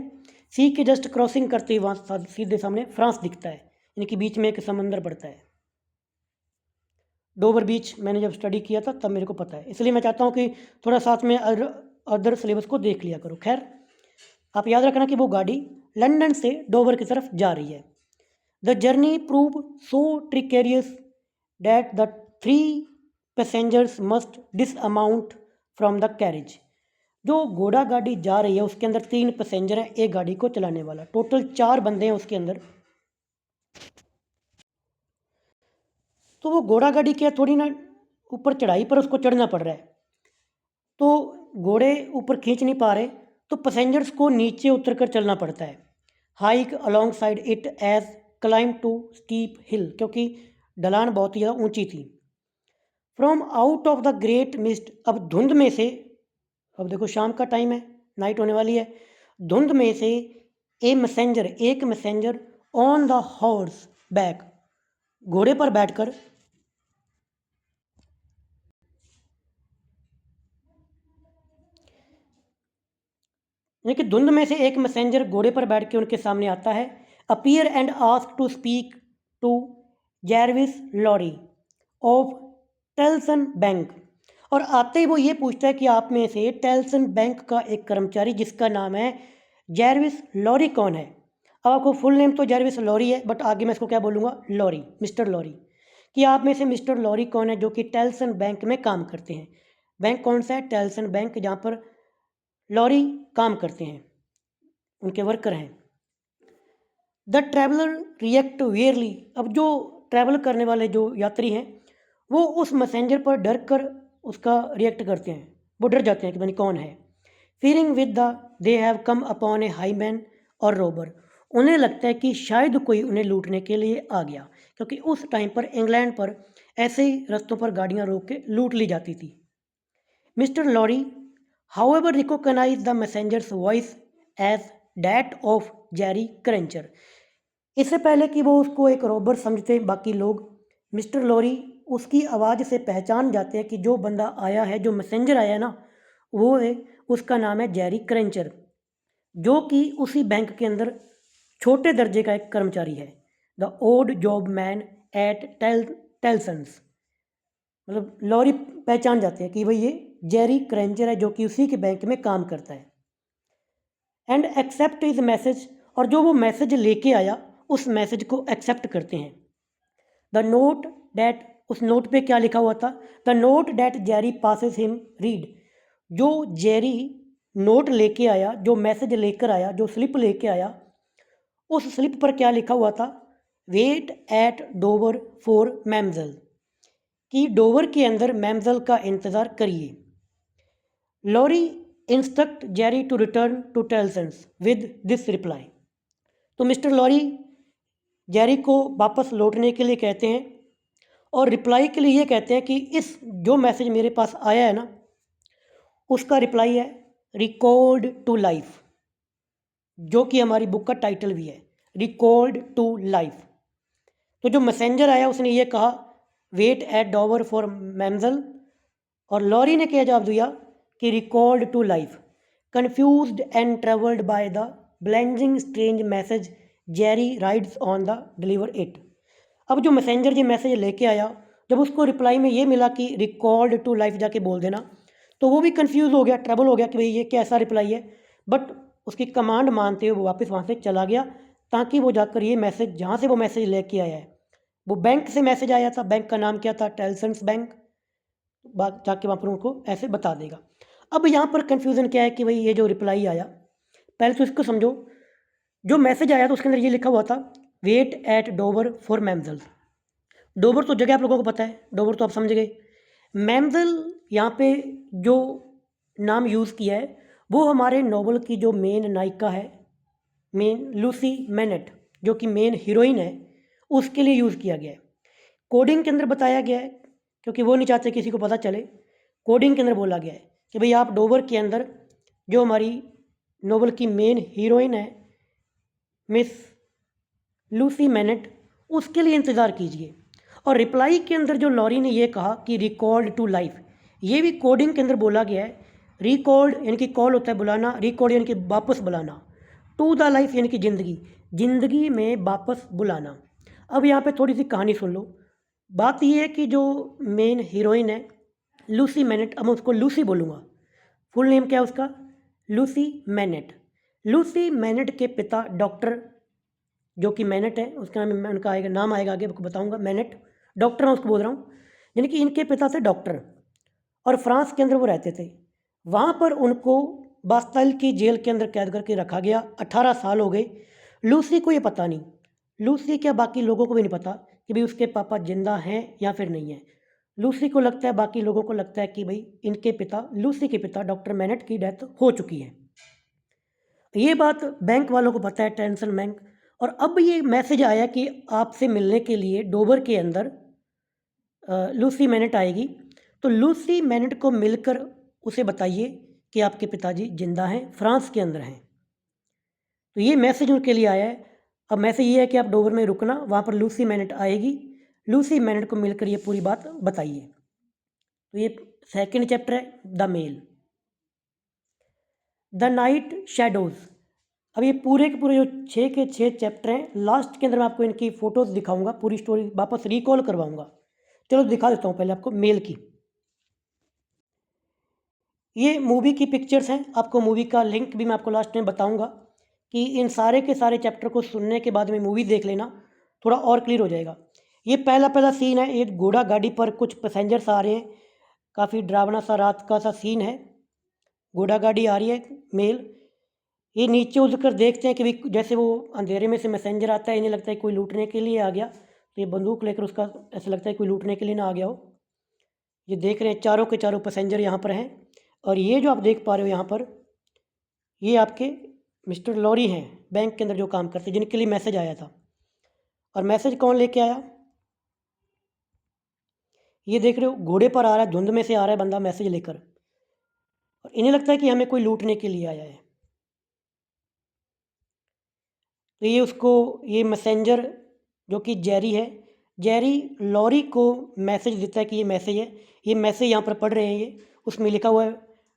सी के जस्ट क्रॉसिंग करते ही वहाँ सीधे सामने फ्रांस दिखता है, यानी कि बीच में एक समंदर पड़ता है। डोवर बीच मैंने जब स्टडी किया था तब मेरे को पता है, इसलिए मैं चाहता हूँ कि थोड़ा साथ में अदर सिलेबस को देख लिया करो। खैर, आप याद रखना कि वो गाड़ी लंदन से डोवर की तरफ जा रही है। The journey prove so treacherous that the 3 passengers must dismount from the carriage. जो घोड़ा गाड़ी जा रही है उसके अंदर 3 पैसेंजर हैं, एक गाड़ी को चलाने वाला, टोटल 4 बंदे हैं उसके अंदर। तो वो घोड़ा गाड़ी क्या थोड़ी ना ऊपर चढ़ाई पर उसको चढ़ना पड़ रहा है, तो घोड़े ऊपर खींच नहीं पा रहे, तो पैसेंजर्स को नीचे उतर कर चलना पड़ता है। Hike alongside it as climb to steep hill, क्योंकि ढलान बहुत ही ज़्यादा ऊंची थी। From out of the great mist, अब धुंध में से, अब देखो शाम का टाइम है, नाइट होने वाली है, धुंध में से एक messenger on the horse back, घोड़े पर बैठकर, यानी कि धुंध में से एक मैसेंजर घोड़े पर बैठ के उनके सामने आता है। Appear and ask to speak to Jarvis Lorry of Tellson bank, और आते ही वो ये पूछता है कि आप में से टेल्सन बैंक का एक कर्मचारी जिसका नाम है जैरविस लॉरी कौन है। अब आपको फुल नेम तो जैरविस लॉरी है, बट आगे मैं इसको क्या बोलूँगा, लॉरी, मिस्टर लॉरी, कि आप में से मिस्टर लॉरी कौन है जो कि टेल्सन बैंक में काम करते हैं। बैंक कौन सा है, टेल्सन बैंक, जहाँ पर लॉरी काम करते हैं, उनके वर्कर हैं। The traveller react warily. अब जो ट्रैवल करने वाले जो यात्री हैं वो उस मैसेंजर पर डर कर उसका रिएक्ट करते हैं, वो डर जाते हैं कि पता नहीं कौन है। Feeling with the they have come upon A high man और रोबर। उन्हें लगता है कि शायद कोई उन्हें लूटने के लिए आ गया, क्योंकि उस टाइम पर इंग्लैंड पर ऐसे ही रस्तों पर गाड़ियाँ रोक के लूट ली जाती थी। Mister Lorry however recognise the messenger's voice as that of Jerry Cruncher. इससे पहले कि वो उसको एक रॉबर समझते बाकी लोग, मिस्टर लॉरी उसकी आवाज़ से पहचान जाते हैं कि जो बंदा आया है, जो मैसेंजर आया है ना, वो है, उसका नाम है जेरी क्रेंचर, जो कि उसी बैंक के अंदर छोटे दर्जे का एक कर्मचारी है। The odd job man at Tellson's. मतलब लॉरी पहचान जाते हैं कि भाई ये जेरी क्रेंचर है, जो कि उसी के बैंक में काम करता है। एंड एक्सेप्ट इज मैसेज, और जो वो मैसेज लेके आया उस मैसेज को एक्सेप्ट करते हैं। द नोट डैट, उस नोट पे क्या लिखा हुआ था? The note that Jerry passes him read. जो जेरी नोट लेके आया, जो मैसेज लेकर आया, जो स्लिप लेके आया, उस स्लिप पर क्या लिखा हुआ था? Wait at Dover for Mam'selle, कि डोवर के अंदर मैमजल का इंतज़ार करिए। Lorry instruct Jerry to return to Tellson's with this reply. तो मिस्टर लॉरी जेरी को वापस लौटने के लिए कहते हैं और रिप्लाई के लिए ये कहते हैं कि इस जो मैसेज मेरे पास आया है ना, उसका रिप्लाई है रिकॉल्ड टू लाइफ, जो कि हमारी बुक का टाइटल भी है, रिकॉल्ड टू लाइफ। तो जो मैसेंजर आया उसने ये कहा wait at Dover for Mam'selle, और लॉरी ने क्या जवाब दिया कि recalled to life. Confused and troubled by the blending strange message Jerry rides on the deliver it. अब जो मैसेंजर ये मैसेज लेके आया, जब उसको रिप्लाई में ये मिला कि रिकॉल्ड टू लाइफ जाके बोल देना, तो वो भी कंफ्यूज हो गया, ट्रबल हो गया कि भाई ये कैसा रिप्लाई है। बट उसकी कमांड मानते हुए वो वापस वहाँ से चला गया, ताकि वो जाकर ये मैसेज, जहाँ से वो मैसेज लेके आया है, वो बैंक से मैसेज आया था, बैंक का नाम क्या था? टेल्सन्स बैंक, जाके वहाँ पर उनको ऐसे बता देगा। अब यहाँ पर कन्फ्यूज़न क्या है कि भाई ये जो रिप्लाई आया, पहले तो इसको समझो। जो मैसेज आया तो उसके अंदर ये लिखा हुआ था wait at Dover for Mam'selle. Dover तो जगह आप लोगों को पता है, डोवर तो आप समझ गए। मैमजल यहाँ पे जो नाम यूज़ किया है वो हमारे नॉवल की जो मेन नायिका है, मेन लूसी मैनेट, जो कि मेन हीरोइन है, उसके लिए यूज़ किया गया है। कोडिंग के अंदर बताया गया है, क्योंकि वो नहीं चाहते किसी को पता चले। कोडिंग के अंदर बोला गया है कि भाई आप डोवर के अंदर जो हमारी नॉवल की मेन हीरोइन है मिस लूसी मैनेट, उसके लिए इंतज़ार कीजिए। और रिप्लाई के अंदर जो लॉरी ने ये कहा कि रिकॉल्ड टू लाइफ, ये भी कोडिंग के अंदर बोला गया है। रिकॉल्ड यानी कि कॉल होता है बुलाना, रिकॉर्ड यानी कि वापस बुलाना, टू द लाइफ यानी कि ज़िंदगी, ज़िंदगी में वापस बुलाना। अब यहाँ पे थोड़ी सी कहानी सुन लो। बात ये है कि जो मेन हीरोइन है लूसी मैनेट, अब मैं उसको लूसी बोलूँगा, फुल नेम क्या है उसका? Lucy MANET. लूसी मैनेट के पिता डॉक्टर, जो कि मैनेट है, उसका नाम उनका आएगा, नाम आएगा आगे आपको बताऊंगा। मैनेट डॉक्टर, मैं उसको बोल रहा हूँ, यानी कि इनके पिता थे डॉक्टर, और फ्रांस के अंदर वो रहते थे। वहाँ पर उनको बास्ताइल की जेल के अंदर कैद करके रखा गया। 18 साल हो गए। लूसी को ये पता नहीं, लूसी क्या बाकी लोगों को भी नहीं पता कि भाई उसके पापा जिंदा हैं या फिर नहीं है। लूसी को लगता है, बाकी लोगों को लगता है कि भाई इनके पिता, लूसी के पिता डॉक्टर मैनेट की डेथ हो चुकी है। ये बात बैंक वालों को पता है, टेंसन बैंक। और अब ये मैसेज आया कि आपसे मिलने के लिए डोवर के अंदर लूसी मैनेट आएगी। तो लूसी मैनेट को मिलकर उसे बताइए कि आपके पिताजी जिंदा हैं, फ्रांस के अंदर हैं। तो ये मैसेज उनके लिए आया है। अब मैसेज ये है कि आप डोवर में रुकना, वहाँ पर लूसी मैनेट आएगी, लूसी मैनेट को मिलकर ये पूरी बात बताइए। तो ये सेकंड चैप्टर है, the mail. The night shadows. अब ये पूरे के पूरे जो 6 के 6 चैप्टर हैं, लास्ट के अंदर मैं आपको इनकी फ़ोटोज़ दिखाऊंगा, पूरी स्टोरी वापस रिकॉल करवाऊंगा। चलो दिखा देता हूँ पहले आपको मेल की। ये मूवी की पिक्चर्स हैं, आपको मूवी का लिंक भी मैं आपको लास्ट में बताऊंगा कि इन सारे के सारे चैप्टर को सुनने के बाद में मूवी देख लेना, थोड़ा और क्लियर हो जाएगा। ये पहला सीन है, ये घोड़ा गाड़ी पर कुछ पैसेंजर्स आ रहे हैं, काफ़ी डरावना सा रात का सा सीन है। घोड़ा गाड़ी आ रही है, मेल। ये नीचे उतर कर देखते हैं कि भी जैसे वो अंधेरे में से मैसेंजर आता है, इन्हें लगता है कोई लूटने के लिए आ गया, तो ये बंदूक लेकर उसका ऐसा लगता है कोई लूटने के लिए ना आ गया हो। ये देख रहे हैं चारों के चारों पैसेंजर यहाँ पर हैं, और ये जो आप देख पा रहे हो यहाँ पर, ये आपके मिस्टर लॉरी हैं, बैंक के अंदर जो काम करते, जिनके लिए मैसेज आया था। और मैसेज कौन लेके आया? ये देख रहे हो घोड़े पर आ रहा है, धुंध में से आ रहा है बंदा मैसेज लेकर, और इन्हें लगता है कि हमें कोई लूटने के लिए आया है। तो ये उसको, ये मैसेंजर जो कि जेरी है, जेरी लॉरी को मैसेज देता है कि ये मैसेज है, ये मैसेज यहाँ पर पढ़ रहे हैं ये, उसमें लिखा हुआ है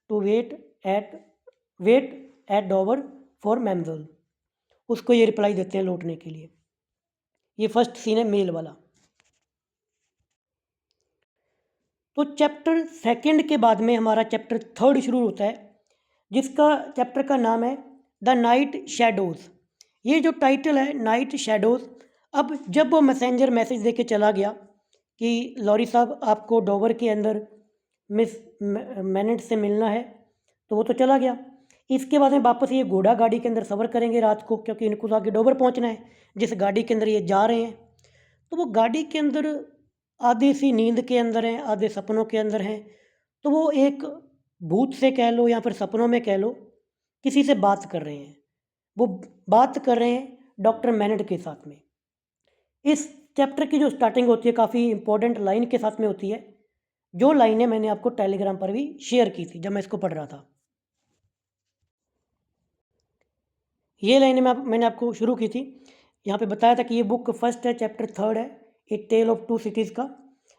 to wait at Dover for Mam'selle. उसको ये रिप्लाई देते हैं लौटने के लिए। ये फर्स्ट सीन है मेल वाला। तो चैप्टर सेकंड के बाद में हमारा चैप्टर थर्ड शुरू होता है, जिसका चैप्टर का नाम है द नाइट शैडोज़। ये जो टाइटल है नाइट शैडोज़, अब जब वो मैसेंजर मैसेज दे के चला गया कि लॉरी साहब आपको डोवर के अंदर मिस मैनेट से मिलना है, तो वो तो चला गया। इसके बाद में वापस ये घोड़ा गाड़ी के अंदर सफ़र करेंगे रात को, क्योंकि इनको तो आगे डोवर पहुंचना है जिस गाड़ी के अंदर ये जा रहे हैं। तो वो गाड़ी के अंदर आधी सी नींद के अंदर हैं, आधे सपनों के अंदर हैं। तो वो एक भूत से कह लो या फिर सपनों में कह लो, किसी से बात कर रहे हैं। वो बात कर रहे हैं डॉक्टर मैनेट के साथ में। इस चैप्टर की जो स्टार्टिंग होती है काफ़ी इंपॉर्टेंट लाइन के साथ में होती है, जो लाइनें मैंने आपको टेलीग्राम पर भी शेयर की थी जब मैं इसको पढ़ रहा था। ये लाइनें मैंने आपको शुरू की थी, यहाँ पे बताया था कि ये बुक फर्स्ट है, चैप्टर थर्ड है, ए टेल ऑफ टू सिटीज़ का,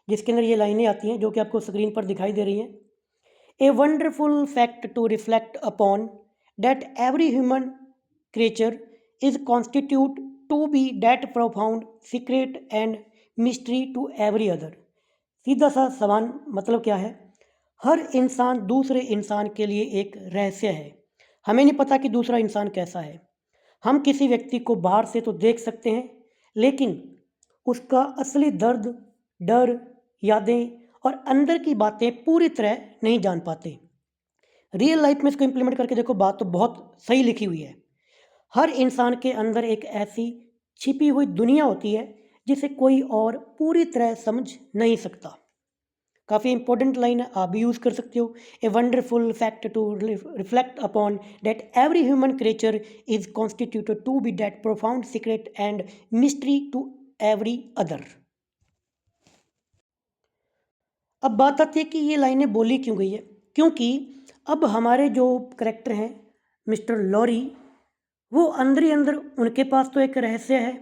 जिसके अंदर ये लाइनें आती हैं जो कि आपको स्क्रीन पर दिखाई दे रही हैं। A wonderful fact to reflect upon that every human creature is constitute to be that profound secret and mystery to every other। सीधा सा सवाल मतलब क्या है? हर इंसान दूसरे इंसान के लिए एक रहस्य है। हमें नहीं पता कि दूसरा इंसान कैसा है। हम किसी व्यक्ति को बाहर से तो देख सकते हैं, लेकिन उसका असली दर्द, डर, यादें और अंदर की बातें पूरी तरह नहीं जान पाते। रियल लाइफ में इसको इम्प्लीमेंट करके देखो, बात तो बहुत सही लिखी हुई है। हर इंसान के अंदर एक ऐसी छिपी हुई दुनिया होती है जिसे कोई और पूरी तरह समझ नहीं सकता। काफ़ी इंपॉर्टेंट लाइन है, आप भी यूज़ कर सकते हो। A wonderful fact to reflect upon that every human creature is constituted to be that profound secret and mystery to every other. अब बात आती है कि ये लाइनें बोली क्यों गई है, क्योंकि अब हमारे जो करेक्टर हैं मिस्टर लॉरी, वो अंदर ही अंदर उनके पास तो एक रहस्य है।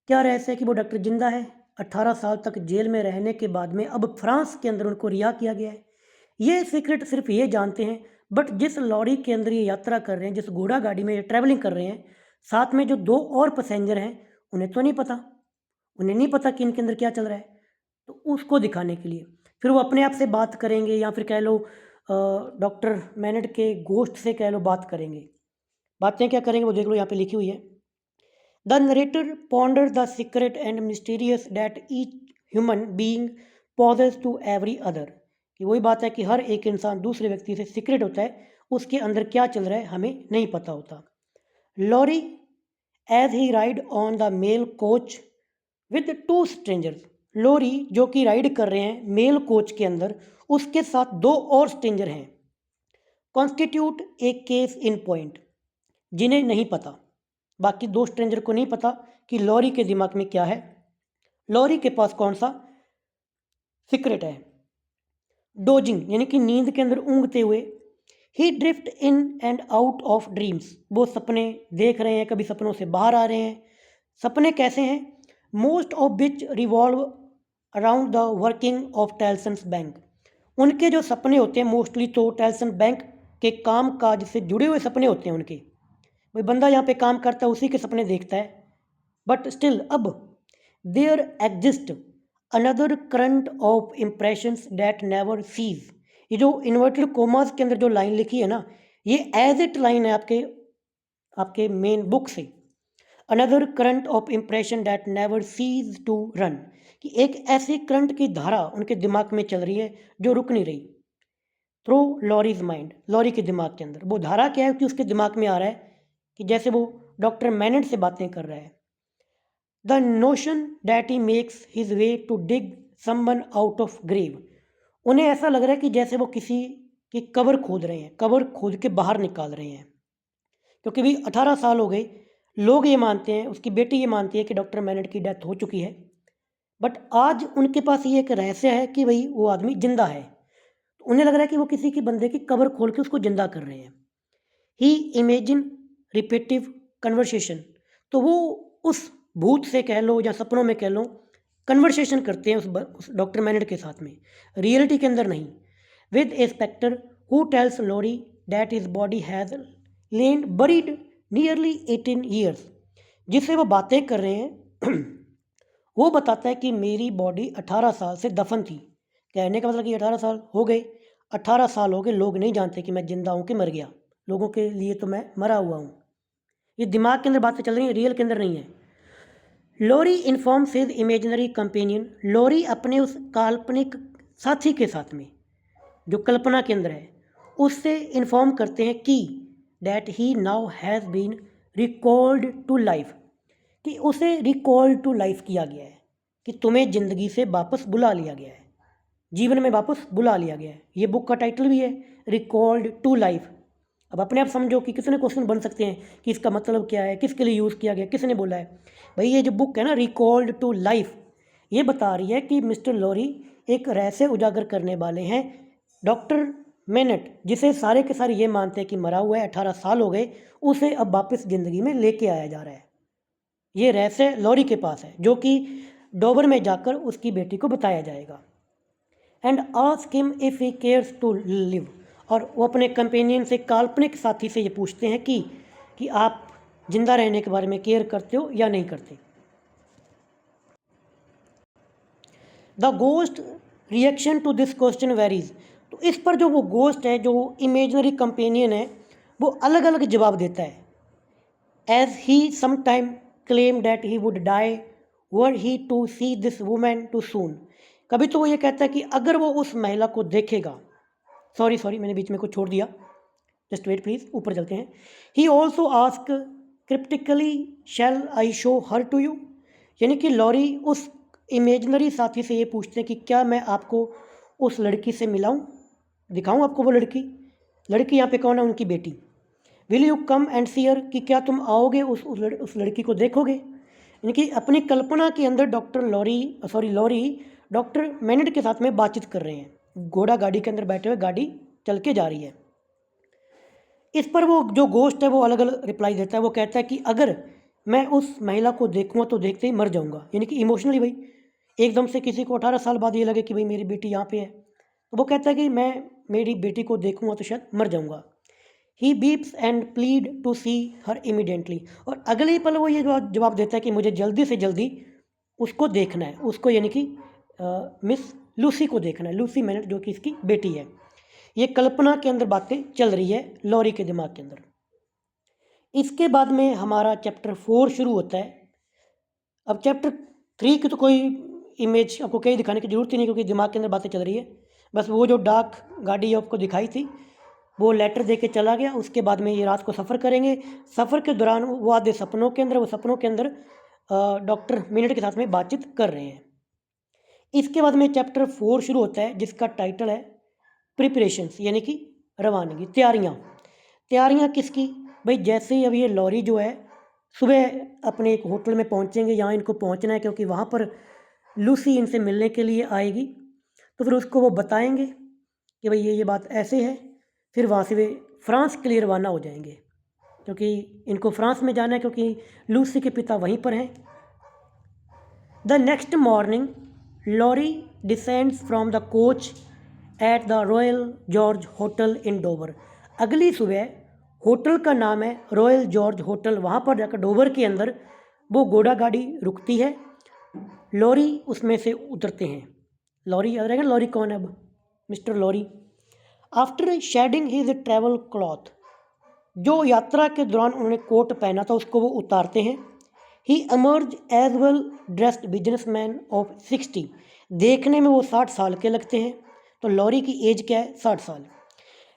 क्या रहस्य है? कि वो डॉक्टर जिंदा है। 18 साल तक जेल में रहने के बाद में अब फ्रांस के अंदर उनको रिहा किया गया है। ये सीक्रेट सिर्फ ये जानते हैं, बट जिस लॉरी के अंदर ये यात्रा कर रहे हैं, जिस घोड़ा गाड़ी में ये ट्रैवलिंग कर रहे हैं, साथ में जो 2 और पैसेंजर हैं, उन्हें तो नहीं पता। उन्हें नहीं पता कि इनके अंदर क्या चल रहा है। तो उसको दिखाने के लिए फिर वो अपने आप से बात करेंगे, या फिर कह लो डॉक्टर मैनेट के गोश्त से कह लो बात करेंगे। बातें क्या करेंगे वो देख लो, यहाँ पे लिखी हुई है। The narrator ponder the secret and mysterious that each human being possess to every other. कि वही बात है कि हर एक इंसान दूसरे व्यक्ति से सीक्रेट होता है, उसके अंदर क्या चल रहा है हमें नहीं पता होता। Lorry as he ride on the mail coach with 2 strangers. Lorry जो कि राइड कर रहे हैं मेल कोच के अंदर, उसके साथ 2 और स्ट्रेंजर हैं। Constitute A case in point, जिन्हें नहीं पता, बाकी 2 स्ट्रेंजर को नहीं पता कि लॉरी के दिमाग में क्या है, लॉरी के पास कौन सा सीक्रेट है। डोजिंग यानी कि नींद के अंदर ऊँघते हुए, he drift in and out of dreams. वो सपने देख रहे हैं, कभी सपनों से बाहर आ रहे हैं। सपने कैसे हैं? Most of which revolve around the working of Tellson's bank. उनके जो सपने होते हैं मोस्टली तो टेल्सन बैंक के काम काज से जुड़े हुए सपने होते हैं उनके। भाई बंदा यहाँ पे काम करता है, उसी के सपने देखता है। बट स्टिल अब there exist another current of impressions that never cease. ये जो इन्वर्टेड कोमास के अंदर जो लाइन लिखी है ना, ये एज इट लाइन है आपके मेन बुक से। Another current of impression that never cease to run, कि एक ऐसी करंट की धारा उनके दिमाग में चल रही है जो रुक नहीं रही। थ्रू लॉरीज माइंड, लॉरी के दिमाग के अंदर। वो धारा क्या है कि उसके दिमाग में आ रहा है कि जैसे वो डॉक्टर मैनेट से बातें कर रहा है। The notion that he makes his way to dig someone out of grave, उन्हें ऐसा लग रहा है कि जैसे वो किसी की कब्र खोद रहे हैं, कब्र खोद के बाहर निकाल रहे हैं। क्योंकि भी 18 साल हो गए, लोग ये मानते हैं, उसकी बेटी ये मानती है कि डॉक्टर मैनेट की डेथ हो चुकी है, बट आज उनके पास ये एक रहस्य है कि भाई वो आदमी जिंदा है। तो उन्हें लग रहा है कि वो किसी की बंदे की कब्र खोल के उसको जिंदा कर रहे हैं। ही इमेजिन रिपीटिव कन्वर्सेशन, तो वो उस भूत से कह लो या सपनों में कह लो, कन्वर्सेशन करते हैं उस डॉक्टर मैनेट के साथ में, रियलिटी के अंदर नहीं। With a specter who tells Lorry that his body has lain buried nearly 18 years, जिससे वो बातें कर रहे हैं वो बताता है कि मेरी बॉडी 18 साल से दफन थी। कहने का मतलब कि 18 साल हो गए, 18 साल हो गए, लोग नहीं जानते कि मैं जिंदा हूँ कि मर गया, लोगों के लिए तो मैं मरा हुआ हूँ। ये दिमाग के अंदर बातें चल रही हैं, रियल के अंदर नहीं है। Lorry informs his imaginary companion, Lorry अपने उस काल्पनिक साथी के साथ में जो कल्पना के अंदर है उससे इन्फॉर्म करते हैं कि that he now has been recalled to life, कि उसे रिकॉल टू लाइफ किया गया है, कि तुम्हें ज़िंदगी से वापस बुला लिया गया है, जीवन में वापस बुला लिया गया है। ये बुक का टाइटल भी है, रिकॉल्ड टू लाइफ। अब अपने आप समझो कि कितने क्वेश्चन बन सकते हैं कि इसका मतलब क्या है, किसके लिए यूज़ किया गया, किसने बोला है। भाई ये जो बुक है ना, रिकॉल्ड टू लाइफ, ये बता रही है कि मिस्टर लॉरी एक रहस्य उजागर करने वाले हैं। डॉक्टर मैनेट, जिसे सारे के सारे ये मानते हैं कि मरा हुआ है, 18 साल हो गए, उसे अब वापस ज़िंदगी में लेके आया जा रहा है। ये रहस्य लॉरी के पास है, जो कि डोबर में जाकर उसकी बेटी को बताया जाएगा। And ask him if he cares to live, और वो अपने कंपेनियन से, काल्पनिक साथी से ये पूछते हैं कि आप जिंदा रहने के बारे में केयर करते हो या नहीं करते। The ghost reaction to this question varies, तो इस पर जो वो गोस्ट है, जो इमेजिनरी कंपेनियन है, वो अलग अलग जवाब देता है। As he sometime claim that he would die were he to see this woman too soon, कभी तो वो ये कहता है कि अगर वो उस महिला को देखेगा, सॉरी मैंने बीच में कुछ छोड़ दिया, जस्ट वेट प्लीज़, ऊपर चलते हैं। He also ask cryptically shall I show her to you, यानी कि लॉरी उस इमेजिनरी साथी से ये पूछते हैं कि क्या मैं आपको उस लड़की से मिलाऊं, दिखाऊं आपको वो लड़की। लड़की यहाँ पे कौन है? उनकी बेटी। विल यू कम एंड सी हर, कि क्या तुम आओगे उस लड़की को देखोगे। यानी कि अपनी कल्पना के अंदर लॉरी डॉक्टर मैनेट के साथ में बातचीत कर रहे हैं, घोड़ा गाड़ी के अंदर बैठे हुए, गाड़ी चल के जा रही है। इस पर वो जो गोश्त है वो अलग अलग रिप्लाई देता है। वो कहता है कि अगर मैं उस महिला को देखूँगा तो देखते ही मर जाऊँगा, यानी कि इमोशनली। भाई एकदम से किसी को 18 साल बाद ये लगे कि भाई मेरी बेटी यहाँ पे है, तो वो कहता है कि मैं मेरी बेटी को देखूँगा तो शायद मर जाऊँगा। He begs and plead to see her immediately, और अगले ही पल वो ये जवाब देता है कि मुझे जल्दी से जल्दी उसको देखना है, उसको यानी कि मिस लूसी को देखना है, लूसी मैनेट जो कि इसकी बेटी है। ये कल्पना के अंदर बातें चल रही है लॉरी के दिमाग के अंदर। इसके बाद में हमारा चैप्टर 4 शुरू होता है। अब चैप्टर 3 की तो कोई इमेज आपको कहीं दिखाने की ज़रूरत ही नहीं, क्योंकि दिमाग के अंदर बातें चल रही है। बस वो जो डाक गाड़ी आपको दिखाई थी, वो लेटर दे के चला गया। उसके बाद में ये रात को सफ़र करेंगे। सफ़र के दौरान वो आधे सपनों के अंदर डॉक्टर मिनट के साथ में बातचीत कर रहे हैं। इसके बाद में चैप्टर 4 शुरू होता है, जिसका टाइटल है प्रिपरेशंस, यानी कि रवानगी, तैयारियाँ किसकी? भाई जैसे ही अब ये लॉरी जो है सुबह अपने एक होटल में पहुंचेंगे, यहाँ इनको पहुंचना है क्योंकि वहाँ पर लूसी इनसे मिलने के लिए आएगी। तो फिर उसको वो बताएंगे कि भाई ये बात ऐसे है। फिर वहाँ से वे फ्रांस के लिए रवाना हो जाएंगे, क्योंकि इनको फ्रांस में जाना है, क्योंकि लूसी के पिता वहीं पर हैं। The next morning Lorry descends from the coach at the Royal George hotel in Dover. अगली सुबह होटल का नाम है रॉयल जॉर्ज होटल, वहाँ पर जाकर डोवर के अंदर वो घोड़ा गाड़ी रुकती है। लॉरी उसमें से उतरते हैं। लॉरी याद रहेगा, लॉरी कौन है? अब mister Lorry. After shedding his travel cloth, जो यात्रा के दौरान उन्होंने कोट पहना था उसको वो उतारते हैं। He emerge as well dressed businessman of 60, देखने में वो 60 साल के लगते हैं। तो लॉरी की एज क्या है? 60 साल।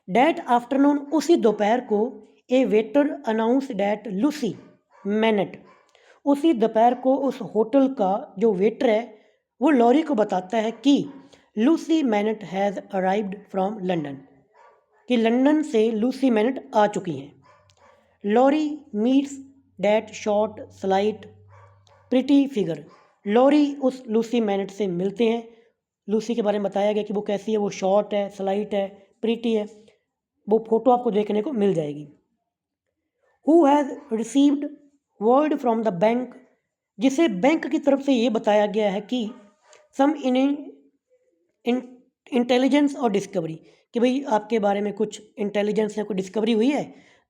डैट आफ्टरनून, उसी दोपहर को, a waiter announce that Lucie Manette, उसी दोपहर को उस होटल का जो वेटर है वो लॉरी को बताता है कि Lucie Manette has arrived from London, कि लंदन से लूसी मैनेट आ चुकी हैं। Lorry meets that short slight pretty figure, Lorry उस लूसी मैनेट से मिलते हैं। लूसी के बारे में बताया गया कि वो कैसी है, वो शॉर्ट है, स्लाइट है, प्रिटी है, वो फोटो आपको देखने को मिल जाएगी। Who has received word from the bank, जिसे बैंक की तरफ से ये बताया गया है कि सम इंटेलिजेंस और डिस्कवरी, कि भाई आपके बारे में कुछ इंटेलिजेंस या कोई डिस्कवरी हुई है,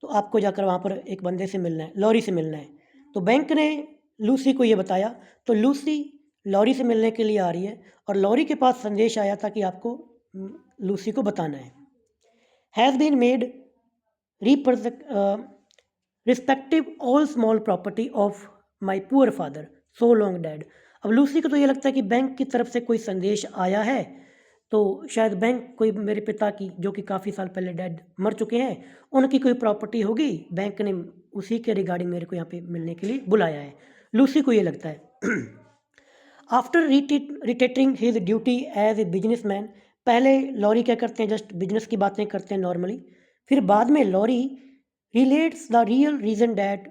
तो आपको जाकर वहाँ पर एक बंदे से मिलना है, लॉरी से मिलना है। तो बैंक ने लूसी को ये बताया, तो लूसी लॉरी से मिलने के लिए आ रही है, और लॉरी के पास संदेश आया था कि आपको लूसी को बताना है। Has been made respective all small property of my poor father so long dead. अब लूसी को तो ये लगता है कि बैंक की तरफ से कोई संदेश आया है, तो शायद बैंक कोई मेरे पिता की, जो कि काफ़ी साल पहले डैड मर चुके हैं, उनकी कोई प्रॉपर्टी होगी, बैंक ने उसी के रिगार्डिंग मेरे को यहाँ पे मिलने के लिए बुलाया है, लूसी को ये लगता है। After restating his duty as a businessman, पहले लॉरी क्या करते हैं, जस्ट बिजनेस की बातें करते हैं नॉर्मली, फिर बाद में Lorry relates the real reason that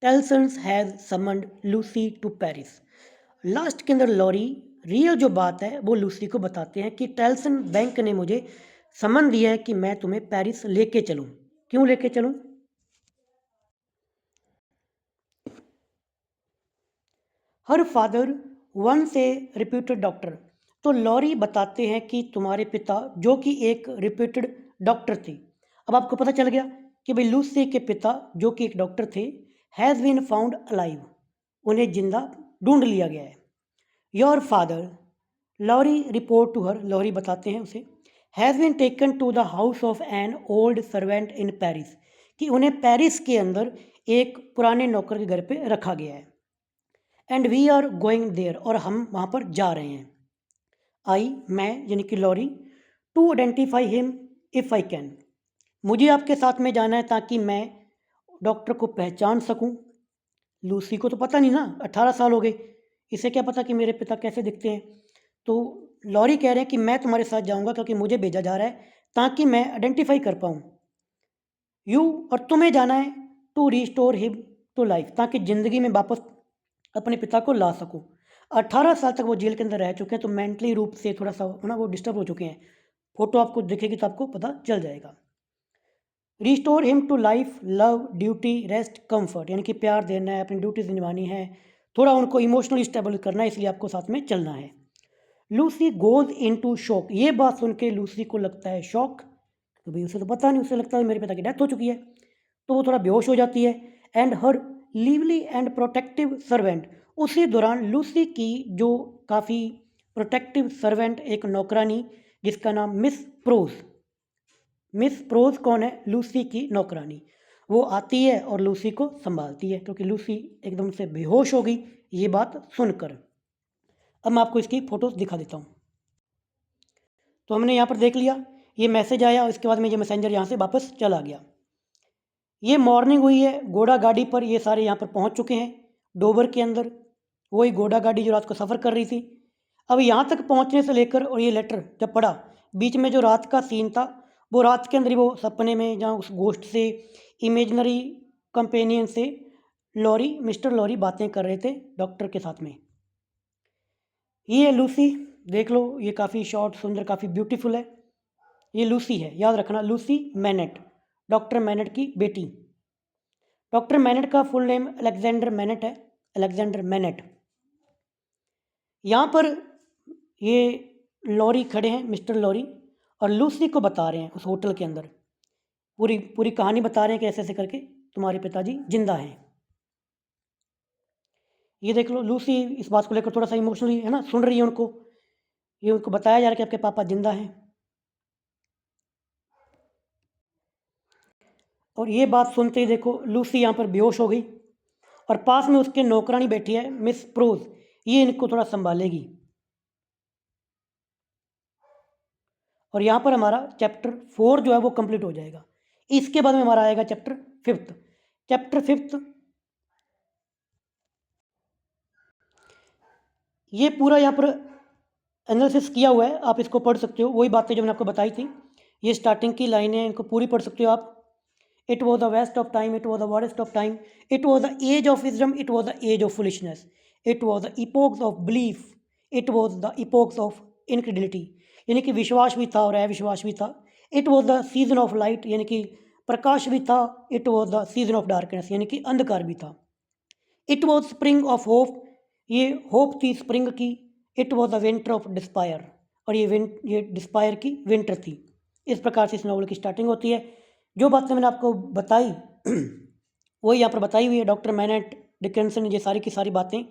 Tellson's has summoned Lucie to Paris. Last के अंदर लॉरी रियल जो बात है वो लूसी को बताते हैं कि टेल्सन बैंक ने मुझे समन दिया है कि मैं तुम्हें पेरिस लेके चलूं। क्यों लेके चलूं? हर फादर वन से रिप्यूटेड डॉक्टर, तो लॉरी बताते हैं कि तुम्हारे पिता जो कि एक रिप्यूटेड डॉक्टर थे। अब आपको पता चल गया कि भाई लूसी के पिता जो कि एक डॉक्टर थे, हैज़ बीन फाउंड अलाइव, उन्हें जिंदा ढूंढ लिया गया है। Your father, Lorry report to her, Lorry बताते हैं उसे, has been taken to the house of an old servant in Paris, कि उन्हें पेरिस के अंदर एक पुराने नौकर के घर पे रखा गया है। And we are going there, और हम वहाँ पर जा रहे हैं। आई, मैं यानी कि Lorry, to identify him if I can, मुझे आपके साथ में जाना है ताकि मैं डॉक्टर को पहचान सकूं। लूसी को तो पता नहीं ना, 18 साल हो गए, इसे क्या पता कि मेरे पिता कैसे दिखते हैं। तो लॉरी कह रहे हैं कि मैं तुम्हारे साथ जाऊंगा क्योंकि मुझे भेजा जा रहा है ताकि मैं आइडेंटिफाई कर पाऊँ। यू, और तुम्हें जाना है to restore him to life, ताकि ज़िंदगी में वापस अपने पिता को ला सकूं। 18 साल तक वो जेल के अंदर रह चुके हैं, तो मेंटली रूप से थोड़ा सा ना वो डिस्टर्ब हो चुके हैं। फोटो आपको दिखेगी तो आपको पता चल जाएगा। Restore him to life, love, duty, rest, comfort, यानी कि प्यार देना है, अपनी ड्यूटीज निभानी है, थोड़ा उनको इमोशनली स्टेबल करना है, इसलिए आपको साथ में चलना है। Lucie goes into shock, ये बात सुन के लूसी को लगता है शॉक, तो भाई उसे तो पता नहीं, उसे लगता है मेरे पिता की डेथ हो चुकी है, तो वो थोड़ा बेहोश हो जाती है। And her lively and protective servant, उसी दौरान लूसी की जो काफ़ी प्रोटेक्टिव सर्वेंट, एक नौकरानी जिसका नाम मिस प्रोज, मिस प्रोज कौन है? लूसी की नौकरानी, वो आती है और लूसी को संभालती है, क्योंकि लूसी एकदम से बेहोश हो गई ये बात सुनकर। अब मैं आपको इसकी फ़ोटोज़ दिखा देता हूँ। तो हमने यहाँ पर देख लिया, ये मैसेज आया और इसके बाद में ये मैसेंजर यहाँ से वापस चला गया। ये मॉर्निंग हुई है, घोड़ा गाड़ी पर ये सारे यहाँ पर पहुँच चुके हैं डोबर के अंदर, वही घोड़ा गाड़ी जो रात को सफ़र कर रही थी। अब यहाँ तक पहुँचने से लेकर और ये लेटर जब पढ़ा, बीच में जो रात का सीन था, वो रात के अंदर ही वो सपने में जहाँ उस गोश्त से, इमेजनरी कंपेनियन से लॉरी, मिस्टर लॉरी बातें कर रहे थे डॉक्टर के साथ में। ये है लूसी, देख लो, ये काफ़ी शॉर्ट, सुंदर, काफ़ी ब्यूटीफुल है। ये लूसी है, याद रखना, लूसी मैनेट, डॉक्टर मैनेट की बेटी। डॉक्टर मैनेट का फुल नेम अलेक्जेंडर मैनेट है, अलेक्जेंडर मैनेट। यहाँ पर ये लॉरी खड़े हैं, मिस्टर लॉरी, और लूसी को बता रहे हैं उस होटल के अंदर पूरी पूरी कहानी बता रहे हैं कि ऐसे ऐसे करके तुम्हारे पिताजी जिंदा हैं। ये देख लो, लूसी इस बात को लेकर थोड़ा सा इमोशनली है ना, सुन रही है उनको, ये उनको बताया जा रहा है कि आपके पापा जिंदा हैं। और ये बात सुनते ही देखो लूसी यहाँ पर बेहोश हो गई, और पास में उसके नौकरानी बैठी है मिस प्रोज, ये इनको थोड़ा संभालेगी। और यहाँ पर हमारा चैप्टर 4 जो है वो कंप्लीट हो जाएगा। इसके बाद में हमारा आएगा चैप्टर 5। चैप्टर 5 ये पूरा यहाँ पर एनालिसिस किया हुआ है, आप इसको पढ़ सकते हो। वही बातें जो मैंने आपको बताई थी, ये स्टार्टिंग की लाइनें हैं, इनको पूरी पढ़ सकते हो आप। It was the best of time, it was the worst of time, it was the age of wisdom, it was the age of foolishness, it was the epochs of belief, it was the epochs of incredulity, यानी कि विश्वास भी था और अविश्वास भी था। It was the season of light, यानी कि प्रकाश भी था। It was the season of darkness, यानी कि अंधकार भी था। It was spring of hope, ये होप थी स्प्रिंग की। It was the winter of despair, और ये डिस्पायर की विंटर थी। इस प्रकार से इस नॉवल की स्टार्टिंग होती है। जो बातें मैंने आपको बताई वही यहाँ पर बताई हुई है। डॉक्टर मैनेट डिकिंसन, ये सारी की सारी बातें,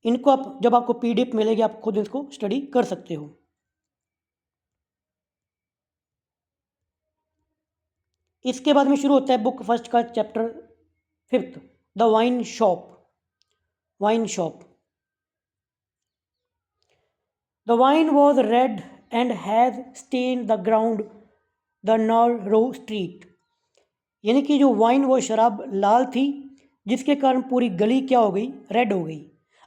इनको आप जब आपको PDF मिलेगी आप खुद इसको स्टडी कर सकते हो। इसके बाद में शुरू होता है बुक फर्स्ट का chapter 5, the wine shop. Wine shop. The wine was red and has stained the ground the narrow street, यानी कि जो वाइन वो शराब लाल थी जिसके कारण पूरी गली क्या हो गई, रेड हो गई।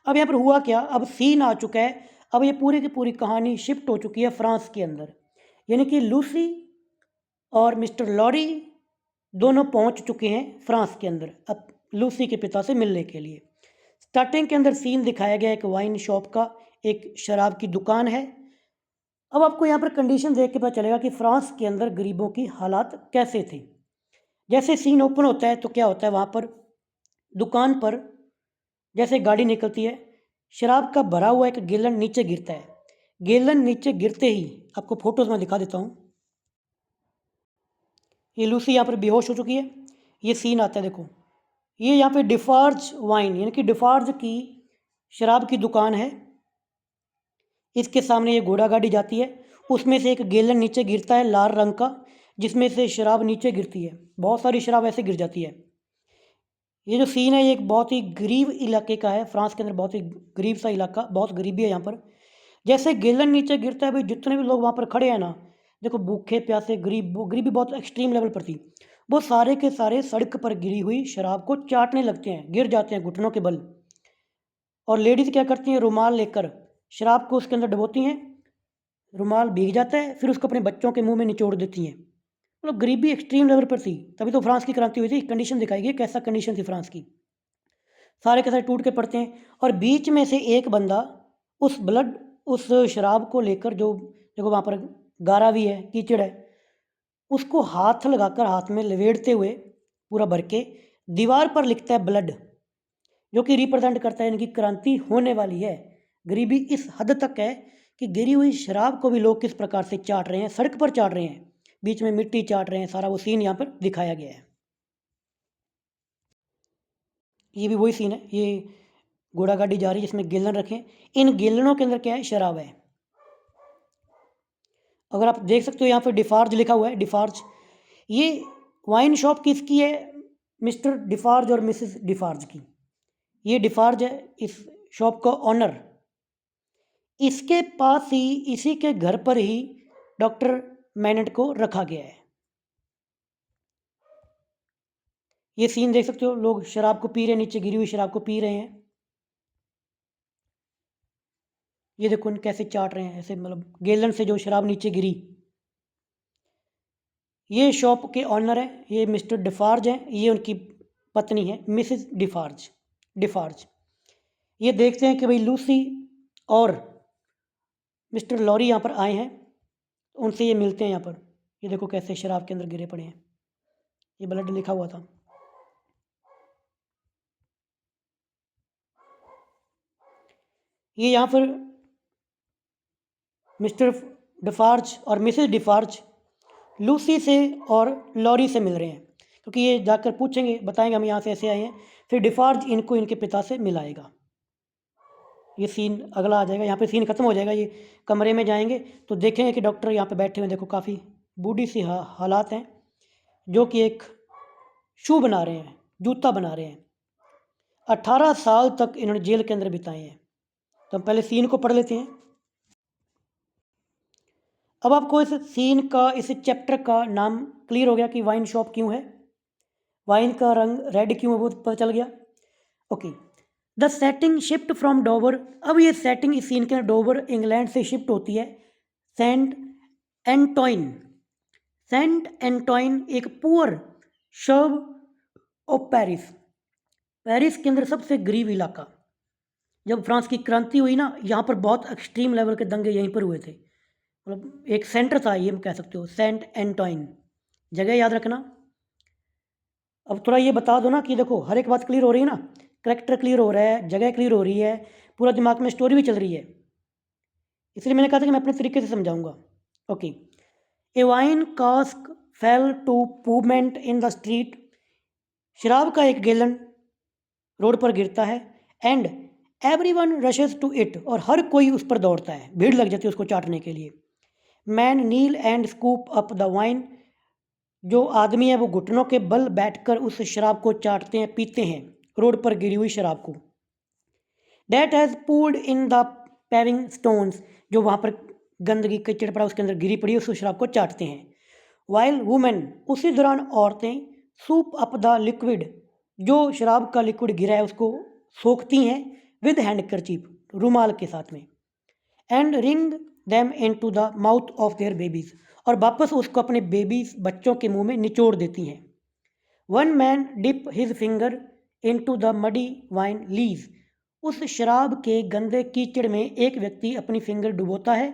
अब यहाँ पर हुआ क्या, अब सीन आ चुका है। अब ये पूरी की पूरी कहानी शिफ्ट हो चुकी है फ्रांस के अंदर, यानी कि लूसी और मिस्टर लॉरी दोनों पहुंच चुके हैं फ्रांस के अंदर अब लूसी के पिता से मिलने के लिए। स्टार्टिंग के अंदर सीन दिखाया गया एक वाइन शॉप का, एक शराब की दुकान है। अब आपको यहाँ पर कंडीशन देख के पता चलेगा कि फ्रांस के अंदर गरीबों की हालात कैसे थे। जैसे सीन ओपन होता है तो क्या होता है, वहाँ पर दुकान पर जैसे गाड़ी निकलती है, शराब का भरा हुआ एक गैलन नीचे गिरता है। गैलन नीचे गिरते ही आपको फोटोज में दिखा देता हूँ। ये लूसी यहाँ पर बेहोश हो चुकी है। ये सीन आता है, देखो ये यहाँ पे डिफार्ज वाइन, यानी कि डिफार्ज की शराब की दुकान है। इसके सामने ये घोड़ा गाड़ी जाती है, उसमें से एक गैलन नीचे गिरता है लाल रंग का, जिसमें से शराब नीचे गिरती है। बहुत सारी शराब ऐसे गिर जाती है। ये जो सीन है ये एक बहुत ही गरीब इलाके का है, फ्रांस के अंदर बहुत ही गरीब सा इलाका, बहुत गरीबी है यहाँ पर। जैसे गैलन नीचे गिरता है भाई, जितने भी लोग वहाँ पर खड़े हैं ना, देखो भूखे प्यासे गरीब, वो गरीबी बहुत एक्सट्रीम लेवल पर थी, वो सारे के सारे सड़क पर गिरी हुई शराब को चाटने लगते हैं, गिर जाते हैं घुटनों के बल। और लेडीज़ क्या करती हैं, रुमाल लेकर शराब को उसके अंदर डुबोती हैं, रुमाल भीग जाता है, फिर उसको अपने बच्चों के मुंह में निचोड़ देती हैं। मतलब गरीबी एक्सट्रीम लेवल पर थी, तभी तो फ्रांस की क्रांति हुई थी। कंडीशन दिखाई गई कैसा कंडीशन थी फ्रांस की। सारे के सारे टूट के पड़ते हैं, और बीच में से एक बंदा उस शराब को लेकर, जो देखो वहाँ पर गारा भी है, कीचड़ है, उसको हाथ लगाकर हाथ में लवेड़ते हुए पूरा भर के दीवार पर लिखता है ब्लड, जो कि रिप्रेजेंट करता है इनकी क्रांति होने वाली है। गरीबी इस हद तक है कि गिरी हुई शराब को भी लोग किस प्रकार से चाट रहे हैं, सड़क पर चाट रहे हैं, बीच में मिट्टी चाट रहे हैं। सारा वो सीन यहाँ पर दिखाया गया है। ये भी वही सीन है, ये घोड़ा गाड़ी जा रही है जिसमें गैलन रखे, इन गैलनों के अंदर क्या है, शराब है। अगर आप देख सकते हो यहाँ पर डिफार्ज लिखा हुआ है, डिफार्ज। ये वाइन शॉप किसकी है, मिस्टर डिफार्ज और मिसेस डिफार्ज की। ये डिफार्ज है इस शॉप का ऑनर। इसके पास ही, इसी के घर पर ही डॉक्टर मैनेट को रखा गया है। ये सीन देख सकते हो, लोग शराब को पी रहे हैं, नीचे गिरी हुई शराब को पी रहे हैं। ये देखो कैसे चाट रहे हैं, ऐसे मतलब गैलन से जो शराब नीचे गिरी। ये शॉप के ऑनर है, ये मिस्टर डिफार्ज हैं, ये उनकी पत्नी है मिसेस डिफार्ज। डिफार्ज ये देखते हैं कि भाई लूसी और मिस्टर लॉरी यहाँ पर आए हैं, उनसे ये मिलते हैं यहाँ पर। ये देखो कैसे शराब के अंदर गिरे पड़े हैं, ये ब्लड लिखा हुआ था। ये यहाँ पर मिस्टर डिफार्ज और मिसेस डिफार्ज लूसी से और लॉरी से मिल रहे हैं, क्योंकि ये जाकर पूछेंगे, बताएंगे हम यहाँ से ऐसे आए हैं। फिर डिफार्ज इनको इनके पिता से मिलाएगा। ये सीन अगला आ जाएगा, यहाँ पे सीन खत्म हो जाएगा। ये कमरे में जाएंगे तो देखेंगे कि डॉक्टर यहाँ पे बैठे हुए, देखो काफ़ी बूढ़ी सी हालात हैं, जो कि एक शू बना रहे हैं, जूता बना रहे हैं। 18 साल तक इन्होंने जेल के अंदर बिताए हैं। तो हम पहले सीन को पढ़ लेते हैं। अब आपको इस सीन का, इस चैप्टर का नाम क्लियर हो गया कि वाइन शॉप क्यों है, वाइन का रंग रेड क्यों है वो पता चल गया। Okay, the setting shift from Dover. अब ये सेटिंग इस सीन के अंदर डोवर इंग्लैंड से शिफ्ट होती है सेंट एंटोइन। सेंट एंटोइन एक पुअर शर्व ऑफ पेरिस, पेरिस के अंदर सबसे गरीब इलाका। जब फ्रांस की क्रांति हुई ना, यहाँ पर बहुत एक्सट्रीम लेवल के दंगे यहीं पर हुए थे, मतलब एक सेंटर था ये कह सकते हो, सेंट एंटोइन। जगह याद रखना। अब थोड़ा ये बता दो ना कि देखो हर एक बात क्लियर हो रही है ना, करेक्टर क्लियर हो रहा है, जगह क्लियर हो रही है, पूरा दिमाग में स्टोरी भी चल रही है, इसलिए मैंने कहा था कि मैं अपने तरीके से समझाऊंगा। Okay, a wine cask fell to movement in the street. शराब का एक गैलन रोड पर गिरता है, and everyone rushes to it, और हर कोई उस पर दौड़ता है, भीड़ लग जाती है उसको चाटने के लिए। Man kneel and scoop up the wine. जो आदमी है वो घुटनों के बल बैठकर उस शराब को चाटते हैं, पीते हैं, रोड पर गिरी हुई शराब को। That has pooled in the paving stones. जो वहाँ पर गंदगी कचड़ पड़ा उसके अंदर गिरी पड़ी उस शराब को चाटते हैं। वाइल वुमेन, उसी दौरान औरतें, सूप अप द लिक्विड, जो शराब का लिक्विड गिरा है उसको सोखती हैं, विद हैंडकरचीफ, रुमाल के साथ में, and wring them into the mouth of their babies, और वापस उसको अपने बेबीज बच्चों के मुंह में निचोड़ देती हैं। One man dip his finger into the muddy wine lees. उस शराब के गंदे कीचड़ में एक व्यक्ति अपनी फिंगर डुबोता है,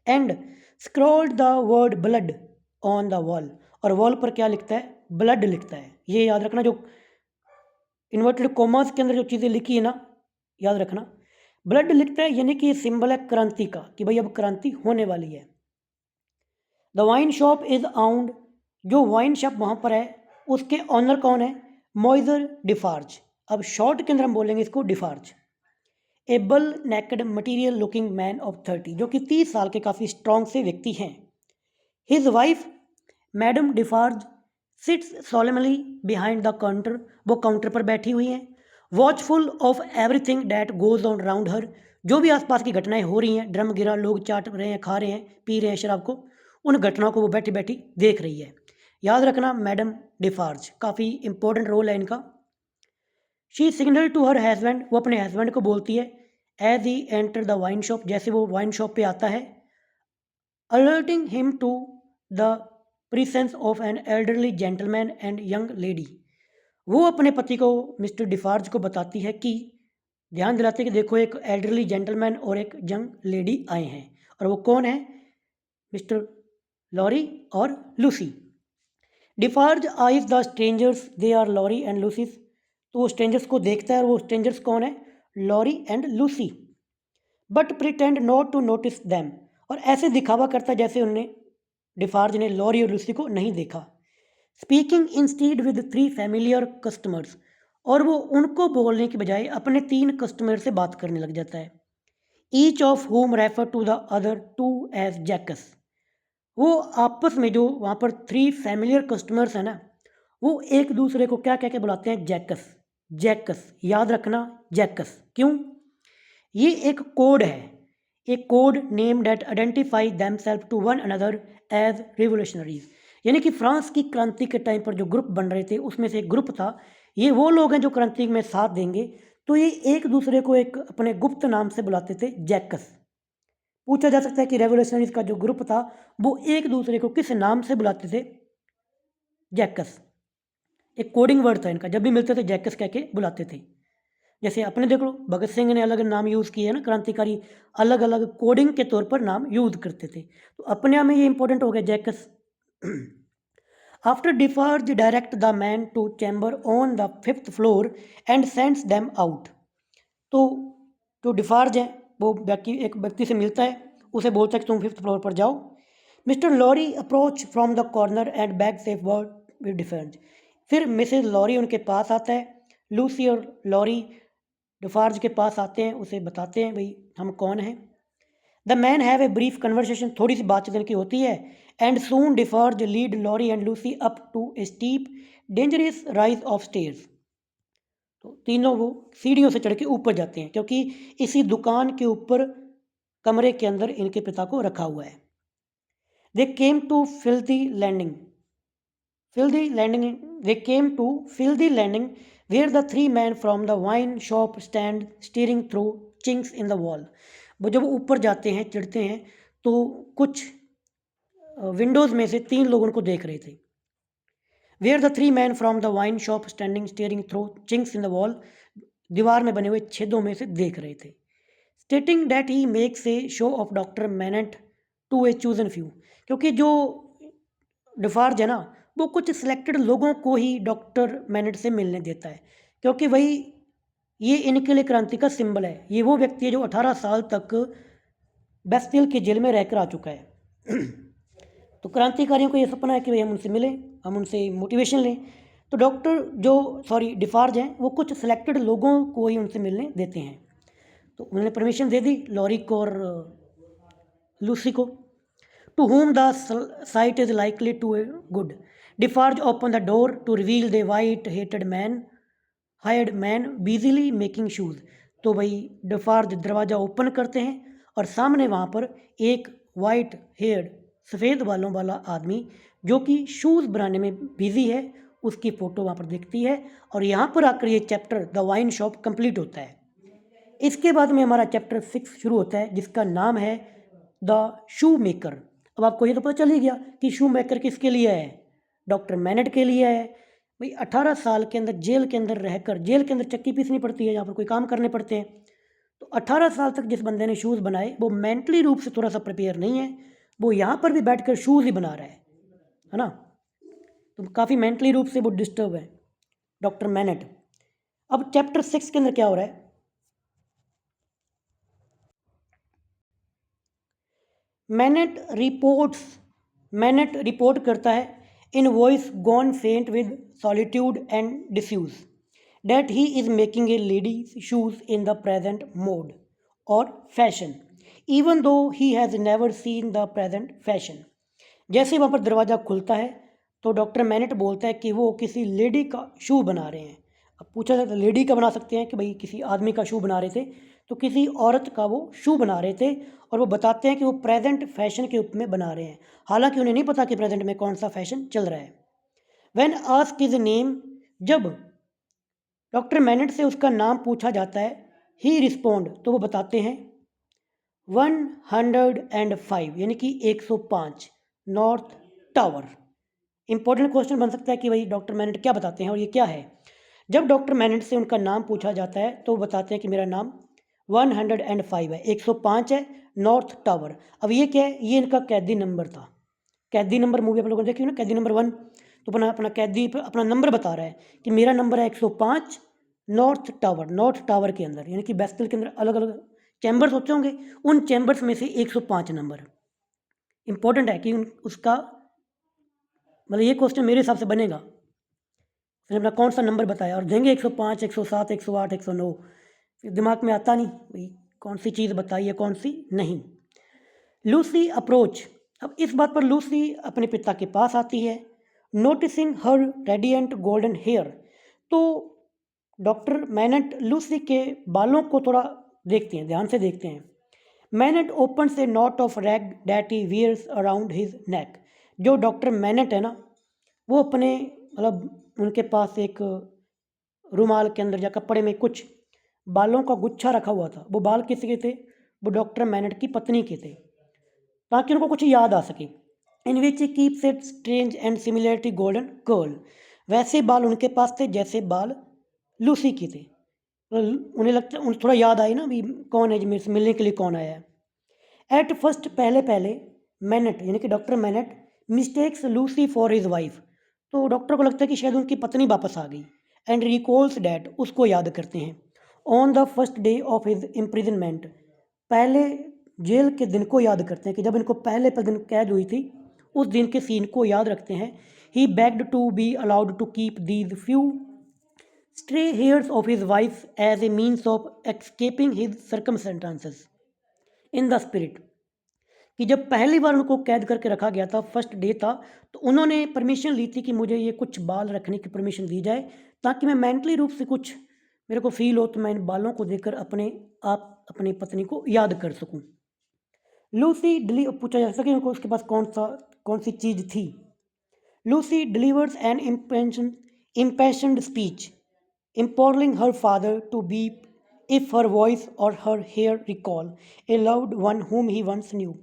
and scrolled the word blood on the wall, और वॉल पर क्या लिखता है, ब्लड लिखता है। ये याद रखना, जो इन्वर्टेड कॉमास के अंदर जो चीज़ें लिखी है ना, याद रखना, ब्लड लिखता है, यानी कि ये सिंबल है क्रांति का, कि भाई अब क्रांति होने वाली है। The wine shop is आउंड। जो वाइन शॉप वहाँ पर है उसके ऑनर कौन है, मॉइजर डिफार्ज। अब शॉर्ट के अंदर हम बोलेंगे इसको डिफार्ज। ए बल necked material looking man of 30, जो कि 30 साल के काफ़ी स्ट्रॉन्ग से व्यक्ति हैं। His wife Madame Defarge sits solemnly behind the counter, वो काउंटर पर बैठी हुई हैं, watchful of everything that goes on round her. जो भी आसपास की घटनाएं हो रही हैं, ड्रम गिरा, लोग चाट रहे हैं, खा रहे हैं, पी रहे हैं शराब को, उन घटनाओं को वो बैठी बैठी देख रही है। याद रखना मैडम डिफार्ज, काफ़ी इंपॉर्टेंट रोल है इनका। She signal to her husband, वो अपने हस्बैंड को बोलती है, as he enter the wine shop, जैसे वो वाइन शॉप पे आता है, alerting him to the presence of an elderly gentleman and young lady. वो अपने पति को, मिस्टर डिफार्ज को बताती है कि, ध्यान दिलाते कि देखो एक एल्डरली जेंटलमैन और एक यंग लेडी आए हैं, और वो कौन है, मिस्टर लॉरी और Lucie. Defarge eyes the strangers, they are Lorry and Lucie's. तो वो स्ट्रेंजर्स को देखता है, और वो स्ट्रेंजर्स कौन है, Lorry and Lucie. But pretend not to notice them, और ऐसे दिखावा करता है जैसे उन्होंने, डिफार्ज ने लॉरी और लूसी को नहीं देखा। Speaking instead with 3 familiar customers, और वो उनको बोलने की बजाय अपने 3 कस्टमर से बात करने लग जाता है। Each of them refer to the other 2 as Jacques. वो आपस में जो वहाँ पर 3 फैमिलियर कस्टमर्स हैं ना, वो एक दूसरे को क्या कह के बुलाते हैं, जैकस। जैकस याद रखना, जैकस क्यों, ये एक कोड है, एक code name that identify themselves to one another as revolutionaries. यानी कि फ्रांस की क्रांति के टाइम पर जो ग्रुप बन रहे थे उसमें से एक ग्रुप था, ये वो लोग हैं जो क्रांति में साथ देंगे, तो ये एक दूसरे को एक अपने गुप्त नाम से बुलाते थे, जैकस। पूछा जा सकता है कि रेवोल्यूशनरीज का जो ग्रुप था वो एक दूसरे को किस नाम से बुलाते थे, जैकस। एक कोडिंग वर्ड था इनका, जब भी मिलते थे जैकस कह के बुलाते थे। जैसे अपने देख लो, भगत सिंह ने अलग नाम यूज़ किए हैं ना, क्रांतिकारी अलग अलग कोडिंग के तौर पर नाम यूज़ करते थे, तो अपने आप में ये इंपॉर्टेंट हो गया, Jacques. After Defarge direct the man to chamber on the 5th floor and sends them out. तो जो डिफार्ज है वो एक व्यक्ति से मिलता है, उसे बोलता है कि तुम 5th फ्लोर पर जाओ। Mister Lorry approach from the corner and beg safe word with Defarge. फिर मिसेज लॉरी उनके पास आता है, लूसी और लॉरी डिफार्ज के पास आते हैं, उसे बताते हैं भाई हम कौन हैं। The man have a brief conversation, थोड़ी सी बातचीत इनकी होती है, and soon Defarge lead Lorry and Lucie up to a steep dangerous rise of stairs. तो तीनों वो सीढ़ियों से चढ़ के ऊपर जाते हैं, क्योंकि इसी दुकान के ऊपर कमरे के अंदर इनके पिता को रखा हुआ है। They came to fill the landing. They came to fill the landing where the three men from the wine shop stand steering through chinks in the wall. वो जब ऊपर जाते हैं चढ़ते हैं तो कुछ विंडोज़ में से तीन लोग उनको देख रहे थे. Where the three men from the wine shop standing staring through chinks in the wall, दीवार में बने हुए छेदों में से देख रहे थे. Stating that he makes a show of Dr. Manette to a chosen few. क्योंकि जो डिफार्ज है ना वो कुछ सिलेक्टेड लोगों को ही डॉक्टर मैनेट से मिलने देता है, क्योंकि वही ये इनके लिए क्रांति का सिंबल है. ये वो व्यक्ति है जो 18 साल तक बेस्टिल की जेल में रहकर आ चुका है. तो क्रांतिकारियों को ये सपना है कि भाई हम उनसे मिलें, हम उनसे मोटिवेशन लें. तो डिफार्ज हैं वो कुछ सिलेक्टेड लोगों को ही उनसे मिलने देते हैं. तो उन्होंने परमिशन दे दी लॉरिक और लूसी को. To whom the sight is likely to be good. Defarge opened the door to reveal the hired man busily making shoes. तो भाई डिफार्ज दरवाज़ा ओपन करते हैं और सामने वहाँ पर एक वाइट हेयर्ड सफ़ेद बालों वाला आदमी जो कि शूज़ बनाने में बिजी है उसकी फ़ोटो वहाँ पर दिखती है. और यहाँ पर आकर ये chapter the wine shop complete होता है. इसके बाद में हमारा चैप्टर 6 शुरू होता है जिसका नाम है द शू मेकर. अब आपको ये तो पता चल ही गया कि शू मेकर किसके लिए है, डॉक्टर मैनेट के लिए है. भाई 18 साल के अंदर जेल के अंदर रहकर, जेल के अंदर चक्की पीसनी पड़ती है, यहाँ पर कोई काम करने पड़ते हैं. तो 18 साल तक जिस बंदे ने शूज़ बनाए वो मेंटली रूप से थोड़ा सा प्रिपेयर नहीं है. वो यहाँ पर भी बैठकर शूज़ ही बना रहा है ना. तो काफ़ी मेंटली रूप से वो डिस्टर्ब है डॉक्टर मैनेट. अब चैप्टर 6 के अंदर क्या हो रहा है, मैनेट रिपोर्ट करता है इन वॉइस गॉन फेंट with solitude and disuse that he is making a lady's shoes in the present mode or fashion even though he has never seen the present fashion. जैसे वहाँ पर दरवाज़ा खुलता है तो डॉक्टर मैनेट बोलता है कि वो किसी लेडी का शू बना रहे हैं. अब पूछा जाता है लेडी का बना सकते हैं कि भाई किसी आदमी का शू बना रहे थे, तो किसी औरत का वो शू बना रहे थे. और वो बताते हैं कि वो प्रेजेंट फैशन के रूप में बना रहे हैं, हालांकि उन्हें नहीं पता कि प्रेजेंट में कौन सा फैशन चल रहा है. व्हेन आस्क्ड हिज नेम, जब डॉक्टर मैनेट से उसका नाम पूछा जाता है, ही रिस्पोंड, तो वो बताते हैं 105 यानी कि 105 नॉर्थ टावर. इंपॉर्टेंट क्वेश्चन बन सकता है कि भाई डॉक्टर मैनेट क्या बताते हैं और ये क्या है. जब डॉक्टर मैनेट से उनका नाम पूछा जाता है तो वो बताते हैं कि मेरा नाम 105 है, 105 है नॉर्थ टावर. अब ये क्या है, ये इनका कैदी नंबर था. कैदी नंबर मूवी आप लोगों ने देखी ना, कैदी नंबर 1. तो अपना कैदी अपना नंबर बता रहा है कि मेरा नंबर है 105 नॉर्थ टावर के अंदर, यानी कि बेस्टल के अंदर अलग अलग चैम्बर्स होते होंगे, उन चैम्बर्स में से 105 नंबर इंपॉर्टेंट है कि उसका मतलब ये क्वेश्चन मेरे हिसाब से बनेगा. उसने अपना कौन सा नंबर बताया और देंगे 105, 107, 108, 109. दिमाग में आता नहीं भाई कौन सी चीज़ बताई है कौन सी नहीं. Lucy approach. अब इस बात पर लूसी अपने पिता के पास आती है. नोटिसिंग हर रेडिएंट गोल्डन हेयर. तो डॉक्टर मैनेट लूसी के बालों को थोड़ा देखते हैं, ध्यान से देखते हैं. Manette opens a knot of rag that he wears around his neck. जो डॉक्टर मैनेट है ना वो अपने मतलब उनके पास एक रुमाल के अंदर या कपड़े में कुछ बालों का गुच्छा रखा हुआ था. वो बाल किसके थे, वो डॉक्टर मैनेट की पत्नी के थे, ताकि उनको कुछ याद आ सके. In which keeps it strange and similarity golden curl. वैसे बाल उनके पास थे जैसे बाल लूसी की थे. उन्हें लगता उन्हें थोड़ा याद आई ना भी कौन है जो मेरे से मिलने के लिए कौन आया है. एट फर्स्ट पहले मैनेट यानी कि doctor MANET mistakes Lucy for his wife. तो डॉक्टर को लगता है कि शायद उनकी पत्नी वापस आ गई. एंड रिकॉल्स डैट, उसको याद करते हैं. On the first day of his imprisonment, पहले जेल के दिन को याद करते हैं कि जब इनको पहले दिन कैद हुई थी उस दिन के सीन को याद रखते हैं. He begged to be allowed to keep these few stray hairs of his wife as a means of escaping his circumstances in the spirit. कि जब पहली बार उनको कैद करके रखा गया था, फर्स्ट डे था, तो उन्होंने परमिशन ली थी कि मुझे ये कुछ बाल रखने की परमिशन दी जाए ताकि मैं मेंटली रूप से कुछ मेरे को फील हो तो मैं इन बालों को देखकर अपनी पत्नी को याद कर सकूं. पूछा जा सकता है कि उसके पास कौन सी चीज़ थी। Lucie delivers an impassioned speech, imploring her father to weep if her voice or her hair recall a loved one whom he once knew।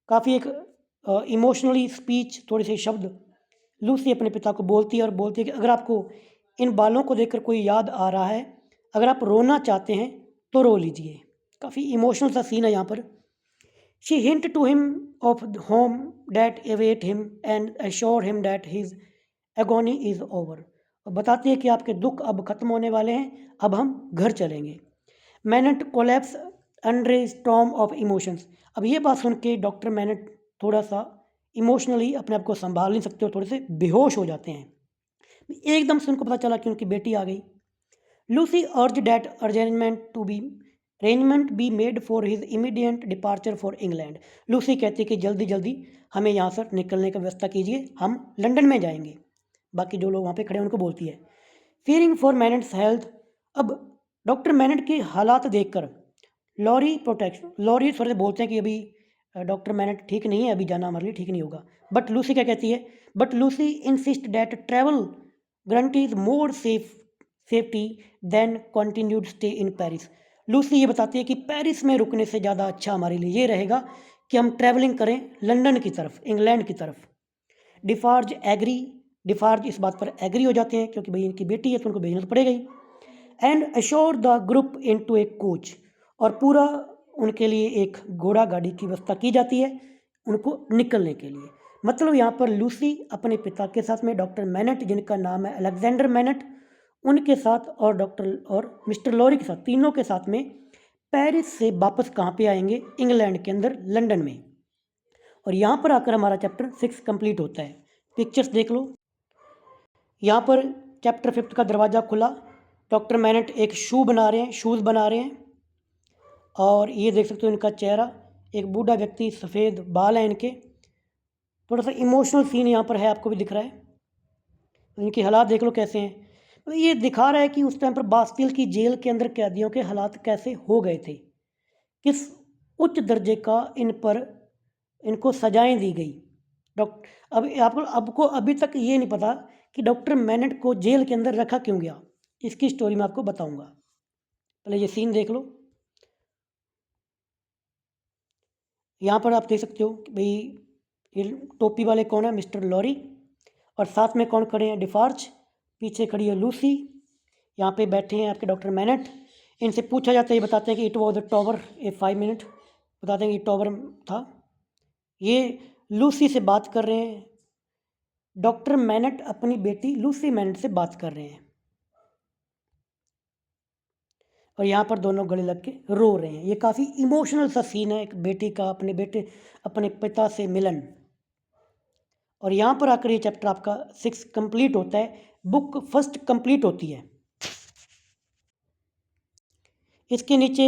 काफ़ी एक इमोशनली स्पीच, थोड़े से शब्द लूसी अपने पिता को बोलती है और बोलती है कि अगर आपको इन बालों को देखकर कोई याद आ रहा है, अगर आप रोना चाहते हैं तो रो लीजिए। काफ़ी इमोशनल सा सीन है यहाँ पर। She hint to him of the home that await him and assure him that his agony is over. और बताती है कि आपके दुख अब खत्म होने वाले हैं, अब हम घर चलेंगे। MANET collapse under A storm of emotions. अब ये बात सुन के डॉक्टर मैनेट थोड़ा सा इमोशनली अपने आप को संभाल नहीं सकते और थोड़े से बेहोश हो जाते हैं। एकदम से उनको पता चला कि उनकी बेटी आ गई। लूसी अर्ज that arrangement be made for his immediate departure for England. Lucy कहती है कि जल्दी जल्दी हमें यहाँ से निकलने की व्यवस्था कीजिए, हम लंदन में जाएंगे। बाकी जो लोग वहाँ पे खड़े हैं उनको बोलती है। फीयरिंग फॉर मैनेट्स हेल्थ। अब डॉक्टर मैनेट के हालात देखकर लॉरी थोड़े से बोलते हैं कि अभी डॉक्टर मैनेट ठीक नहीं है, अभी जाना हमारे लिए ठीक नहीं होगा। बट लूसी क्या कहती है? But Lucie insist that travel guarantees more safety than continued stay in Paris. Lucie ये बताती है कि पेरिस में रुकने से ज़्यादा अच्छा हमारे लिए ये रहेगा कि हम ट्रैवलिंग करें लंदन की तरफ, इंग्लैंड की तरफ। डिफार्ज इस बात पर एग्री हो जाते हैं क्योंकि भाई इनकी बेटी है तो उनको भेजना तो पड़ेगा ही। And assure the group into a coach. और पूरा उनके लिए एक घोड़ा गाड़ी की व्यवस्था की जाती है उनको निकलने के लिए। मतलब यहाँ पर लूसी अपने पिता के साथ में डॉक्टर मैनेट, जिनका नाम है अलेक्जेंडर मैनेट, उनके साथ और मिस्टर लॉरी के साथ, तीनों के साथ में पेरिस से वापस कहाँ पे आएंगे? इंग्लैंड के अंदर, लंदन में। और यहाँ पर आकर हमारा चैप्टर 6 कंप्लीट होता है। पिक्चर्स देख लो। यहाँ पर चैप्टर 5 का दरवाज़ा खुला, डॉक्टर मैनेट एक शूज़ बना रहे हैं। और ये देख सकते हो इनका चेहरा, एक बूढ़ा व्यक्ति, सफ़ेद बाल हैं इनके। थोड़ा सा इमोशनल सीन यहाँ पर है, आपको भी दिख रहा है। इनके हालात देख लो कैसे हैं। तो ये दिखा रहा है कि उस टाइम पर बास्तिल की जेल के अंदर कैदियों के हालात कैसे हो गए थे, किस उच्च दर्जे का इनको सजाएं दी गई। अब आपको अभी तक ये नहीं पता कि डॉक्टर मैनेट को जेल के अंदर रखा क्यों गया। इसकी स्टोरी मैं आपको बताऊंगा। पहले ये सीन देख लो। यहाँ पर आप देख सकते हो कि भाई ये टोपी वाले कौन है? Mister Lorry. और साथ में कौन खड़े हैं? डिफार्ज। पीछे खड़ी है लूसी। यहाँ पे बैठे हैं आपके डॉक्टर मैनेट। इनसे पूछा जाता है, ये बताते हैं कि it was the tower A 5 minute. बताते हैं कि टॉवर था। ये लूसी से बात कर रहे हैं। डॉक्टर मैनेट अपनी बेटी लूसी मैनेट से बात कर रहे हैं और यहाँ पर दोनों गले लग के रो रहे हैं। ये काफ़ी इमोशनल सा सीन है, एक बेटी का अपने पिता से मिलन। और यहाँ पर आकर ये चैप्टर आपका 6 कंप्लीट होता है, बुक फर्स्ट कंप्लीट होती है। इसके नीचे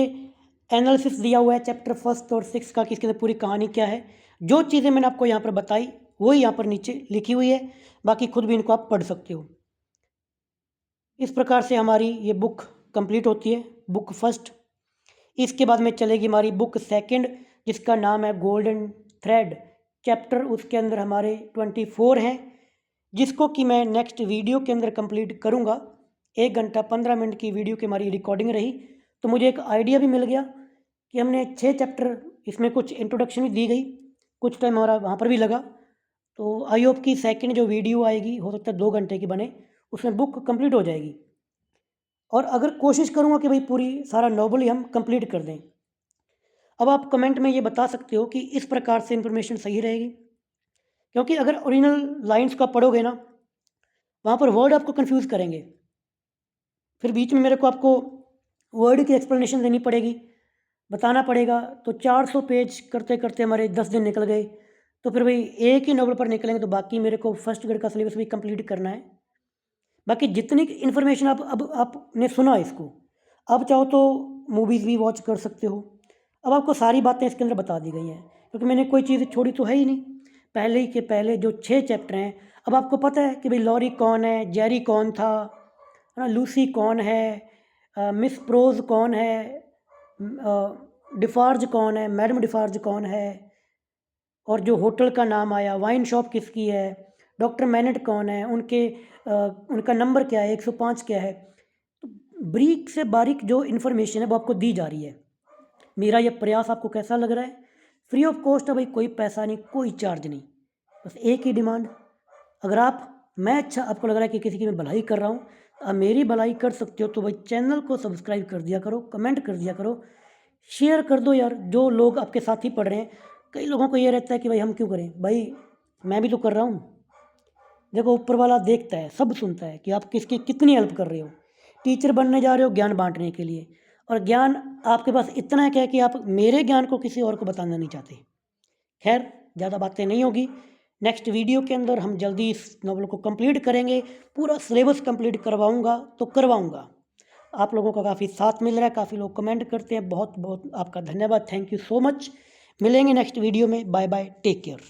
एनालिसिस दिया हुआ है चैप्टर 1 और 6 का, कि इसके अंदर पूरी कहानी क्या है। जो चीज़ें मैंने आपको यहाँ पर बताई वही यहाँ पर नीचे लिखी हुई है, बाकी खुद भी इनको आप पढ़ सकते हो। इस प्रकार से हमारी ये बुक कंप्लीट होती है, बुक फर्स्ट। इसके बाद में चलेगी हमारी बुक सेकंड, जिसका नाम है गोल्डन थ्रेड। चैप्टर उसके अंदर हमारे 24 हैं, जिसको कि मैं नेक्स्ट वीडियो के अंदर कंप्लीट करूँगा। 1 घंटा 15 मिनट की वीडियो की हमारी रिकॉर्डिंग रही, तो मुझे एक आइडिया भी मिल गया कि हमने 6 चैप्टर, इसमें कुछ इंट्रोडक्शन भी दी गई, कुछ टाइम हमारा वहाँ पर भी लगा। तो आई होप कि सेकंड जो वीडियो आएगी, हो सकता है 2 घंटे की बने, उसमें बुक कंप्लीट हो जाएगी। और अगर कोशिश करूँगा कि भाई पूरी सारा नॉवल ही हम कंप्लीट कर दें। अब आप कमेंट में ये बता सकते हो कि इस प्रकार से इन्फॉर्मेशन सही रहेगी, क्योंकि अगर ओरिजिनल लाइंस को आप पढ़ोगे ना, वहाँ पर वर्ड आपको कंफ्यूज करेंगे, फिर बीच में मेरे को आपको वर्ड की एक्सप्लेनेशन देनी पड़ेगी, बताना पड़ेगा। तो 400 पेज करते करते हमारे 10 दिन निकल गए। तो फिर भाई एक ही नॉवल पर निकलेंगे, तो बाकी मेरे को फर्स्ट ग्रेड का सिलेबस भी कंप्लीट करना है। बाकी जितनी इन्फॉर्मेशन अब आपने सुना इसको, अब चाहो तो मूवीज़ भी वॉच कर सकते हो। अब आपको सारी बातें इसके अंदर बता दी गई हैं, क्योंकि मैंने कोई चीज़ छोड़ी तो है ही नहीं। पहले ही के पहले जो 6 चैप्टर हैं, अब आपको पता है कि भाई लॉरी कौन है, जेरी कौन था, है ना, लूसी कौन है, मिस प्रोज कौन है, डिफार्ज कौन है, मैडम डिफार्ज कौन है, और जो होटल का नाम आया, वाइन शॉप किसकी है, डॉक्टर मैनेट कौन है, उनका नंबर क्या है, 105 क्या है। तो बारीक से बारीक जो इन्फॉर्मेशन है वो आपको दी जा रही है। मेरा ये प्रयास आपको कैसा लग रहा है? फ्री ऑफ कॉस्ट है भाई, कोई पैसा नहीं, कोई चार्ज नहीं, बस एक ही डिमांड। अगर मैं अच्छा आपको लग रहा है कि किसी की मैं भलाई कर रहा हूँ, आप मेरी भलाई कर सकते हो तो भाई चैनल को सब्सक्राइब कर दिया करो, कमेंट कर दिया करो, शेयर कर दो यार, जो लोग आपके साथ ही पढ़ रहे हैं। कई लोगों को ये रहता है कि भाई हम क्यों करें, भाई मैं भी तो कर रहा हूँ। देखो ऊपर वाला देखता है, सब सुनता है कि आप किसकी कितनी हेल्प कर रहे हो। टीचर बनने जा रहे हो ज्ञान बांटने के लिए, और ज्ञान आपके पास इतना है क्या कि आप मेरे ज्ञान को किसी और को बताना नहीं चाहते। खैर ज़्यादा बातें नहीं होगी, नेक्स्ट वीडियो के अंदर हम जल्दी इस नॉवल को कंप्लीट करेंगे, पूरा सिलेबस कंप्लीट करवाऊंगा तो करवाऊंगा। आप लोगों का काफ़ी साथ मिल रहा है, काफ़ी लोग कमेंट करते हैं, बहुत बहुत आपका धन्यवाद, थैंक यू सो मच। मिलेंगे नेक्स्ट वीडियो में, बाय बाय, टेक केयर।